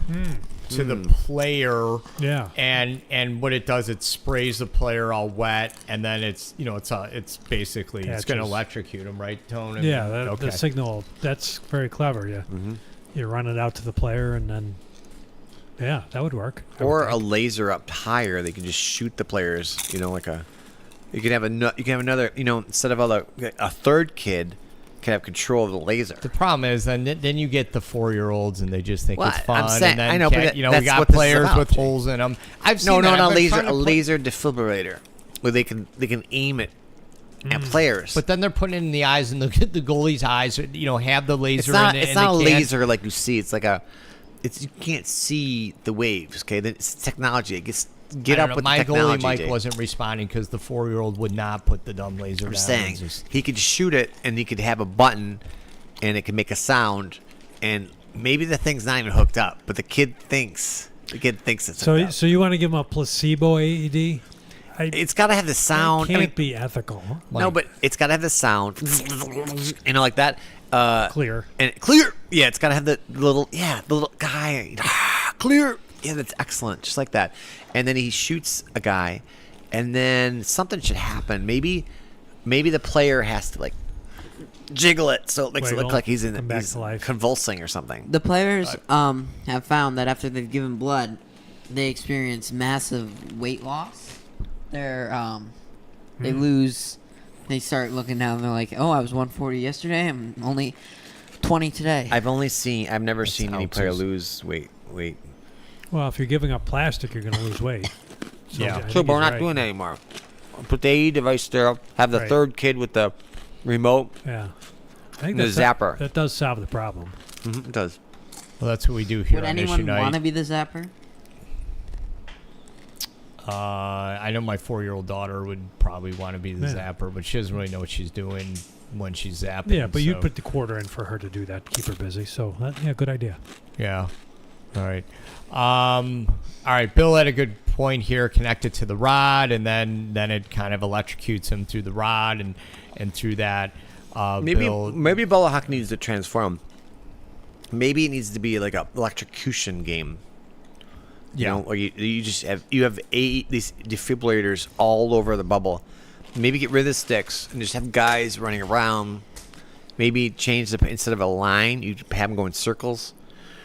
to the player. Yeah. And what it does, it sprays the player all wet, and then it's basically it's going to Catches. electrocute him, right, Tone? Yeah, the signal, that's very clever, yeah. Mm-hmm. You run it out to the player, and then, yeah, that would work. I would Or a think. laser up higher. They can just shoot the players. You can have another. Instead of a third kid can have control of the laser. The problem is then you get the 4-year-olds and they just think Well, it's fun. I'm saying- and then I know, but we that's got what this is players about, with Jay. holes in them. I've seen No, that. I've been laser. trying to A put- laser defibrillator, where they can aim it at players. But then they're putting it in the eyes, and the goalie's eyes, have the laser it's not. in it. It's and not a they can't- laser like you see. It's like you can't see the waves. Okay, it's technology. It gets get I up don't know, with my the technology. goalie Mike Dave. wasn't responding because the 4-year-old would not put the dumb laser I'm down. saying It's just- he could shoot it, and he could have a button, and it can make a sound, and maybe the thing's not even hooked up, but the kid thinks it's So, hooked up. so you want to give them a placebo AED? It's got to have the sound. It can't I mean, be ethical. no, but it's got to have the sound, like that. Clear. And clear. Yeah, it's got to have the little guy. Clear. Yeah, that's excellent. Just like that. And then he shoots a guy, and then something should happen. Maybe maybe the player has to like jiggle it so it makes it Wiggle, look like he's come back he's to life. convulsing or something. The players have found that after they've given blood, they experience massive weight loss. They lose. They start looking down. They're like, "Oh, I was 140 yesterday. I'm only 20 today." I've never seen any player ounces. lose weight. Well, if you're giving up plastic, you're going to lose weight. So Yeah. I think So we're he's not right. doing that anymore. Put the AE device there. Have the Right. third kid with the remote. Yeah. I think The that's zapper. That does solve the problem. It does. Well, that's what we do here Would on anyone want to Issuenight. be the zapper? I know my 4-year-old daughter would probably want to be the Yeah. zapper, but she doesn't really know what she's doing when she's zapping. Yeah, but you'd so- put the quarter in for her to do that, keep her busy. So, yeah, good idea. Yeah. All right. All right. Bill had a good point here, connected to the rod, and then it kind of electrocutes him through the rod and through that. Bill, Maybe ball hockey needs to transform. Maybe it needs to be like a electrocution game. You Yeah. know, or you just have these defibrillators all over the bubble. Maybe get rid of the sticks and just have guys running around. Maybe change instead of a line, you have them go in circles.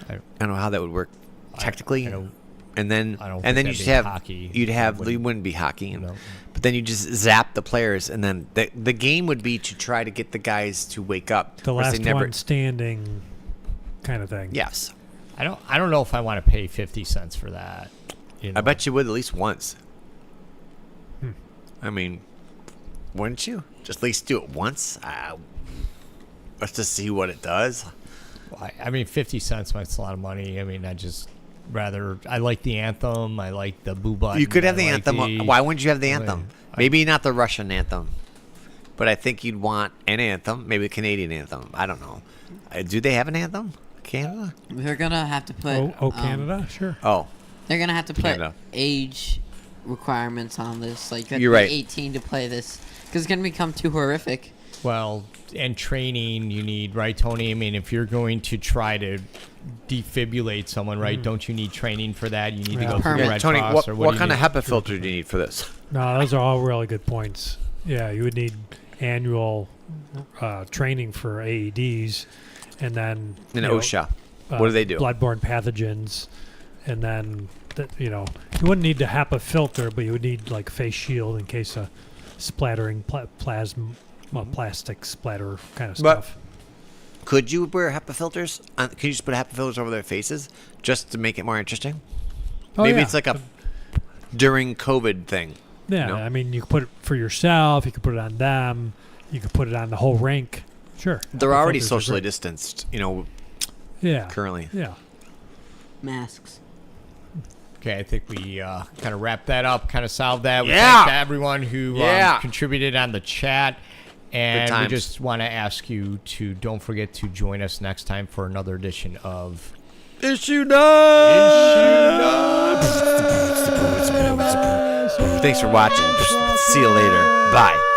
I don't know how that would work technically. I don't and then think you that'd just be have hockey. you'd have It you wouldn't be hockey, No. but then you just zap the players, and then the game would be to try to get the guys to wake up. The whereas last they never, one standing kind of thing. Yes, I don't know if I want to pay 50 cents for that. You know? I bet you would at least once. I mean, wouldn't you? Just at least do it once. Let's just see what it does. I mean, 50 cents makes a lot of money. I mean, I like the anthem. I like the boo button. You could have I the like anthem. Why wouldn't you have the anthem? I- Maybe not the Russian anthem, but I think you'd want an anthem. Maybe the Canadian anthem. I don't know. Do they have an anthem? Canada? They're gonna have to put. Canada? Sure. Oh, They're gonna have to put Canada. age requirements on this. Like, you have You're to be right. 18 to play this, because it's gonna become too horrific. Well, and training you need, right, Tony? I mean, if you're going to try to defibrillate someone, right, don't you need training for that? You need to Yeah. go through the Permit. Red Tony, Cross, or what do you kind of need? HEPA filter do you need for this? No, those are all really good points. Yeah, you would need annual training for AEDs, and then An you know, OSHA. What do they do? Bloodborne pathogens, and then you wouldn't need the HEPA filter, but you would need like face shield in case of splattering plastic splatter kind of But- stuff. Could you wear HEPA filters? Could you just put HEPA filters over their faces just to make it more interesting? Oh, Maybe yeah. it's like a during COVID thing. Yeah, know? I mean, you could put it for yourself. You could put it on them. You could put it on the whole rink. Sure. They're HEPA already filters are socially great. distanced, Yeah. currently. Yeah. Masks. Okay, I think we kind of wrapped that up, kind of solved that. We Yeah. thank everyone who Yeah. contributed on the chat. And we times. just want to ask you to don't forget to join us next time for another edition of Issue Thanks for watching. See you later. Bye.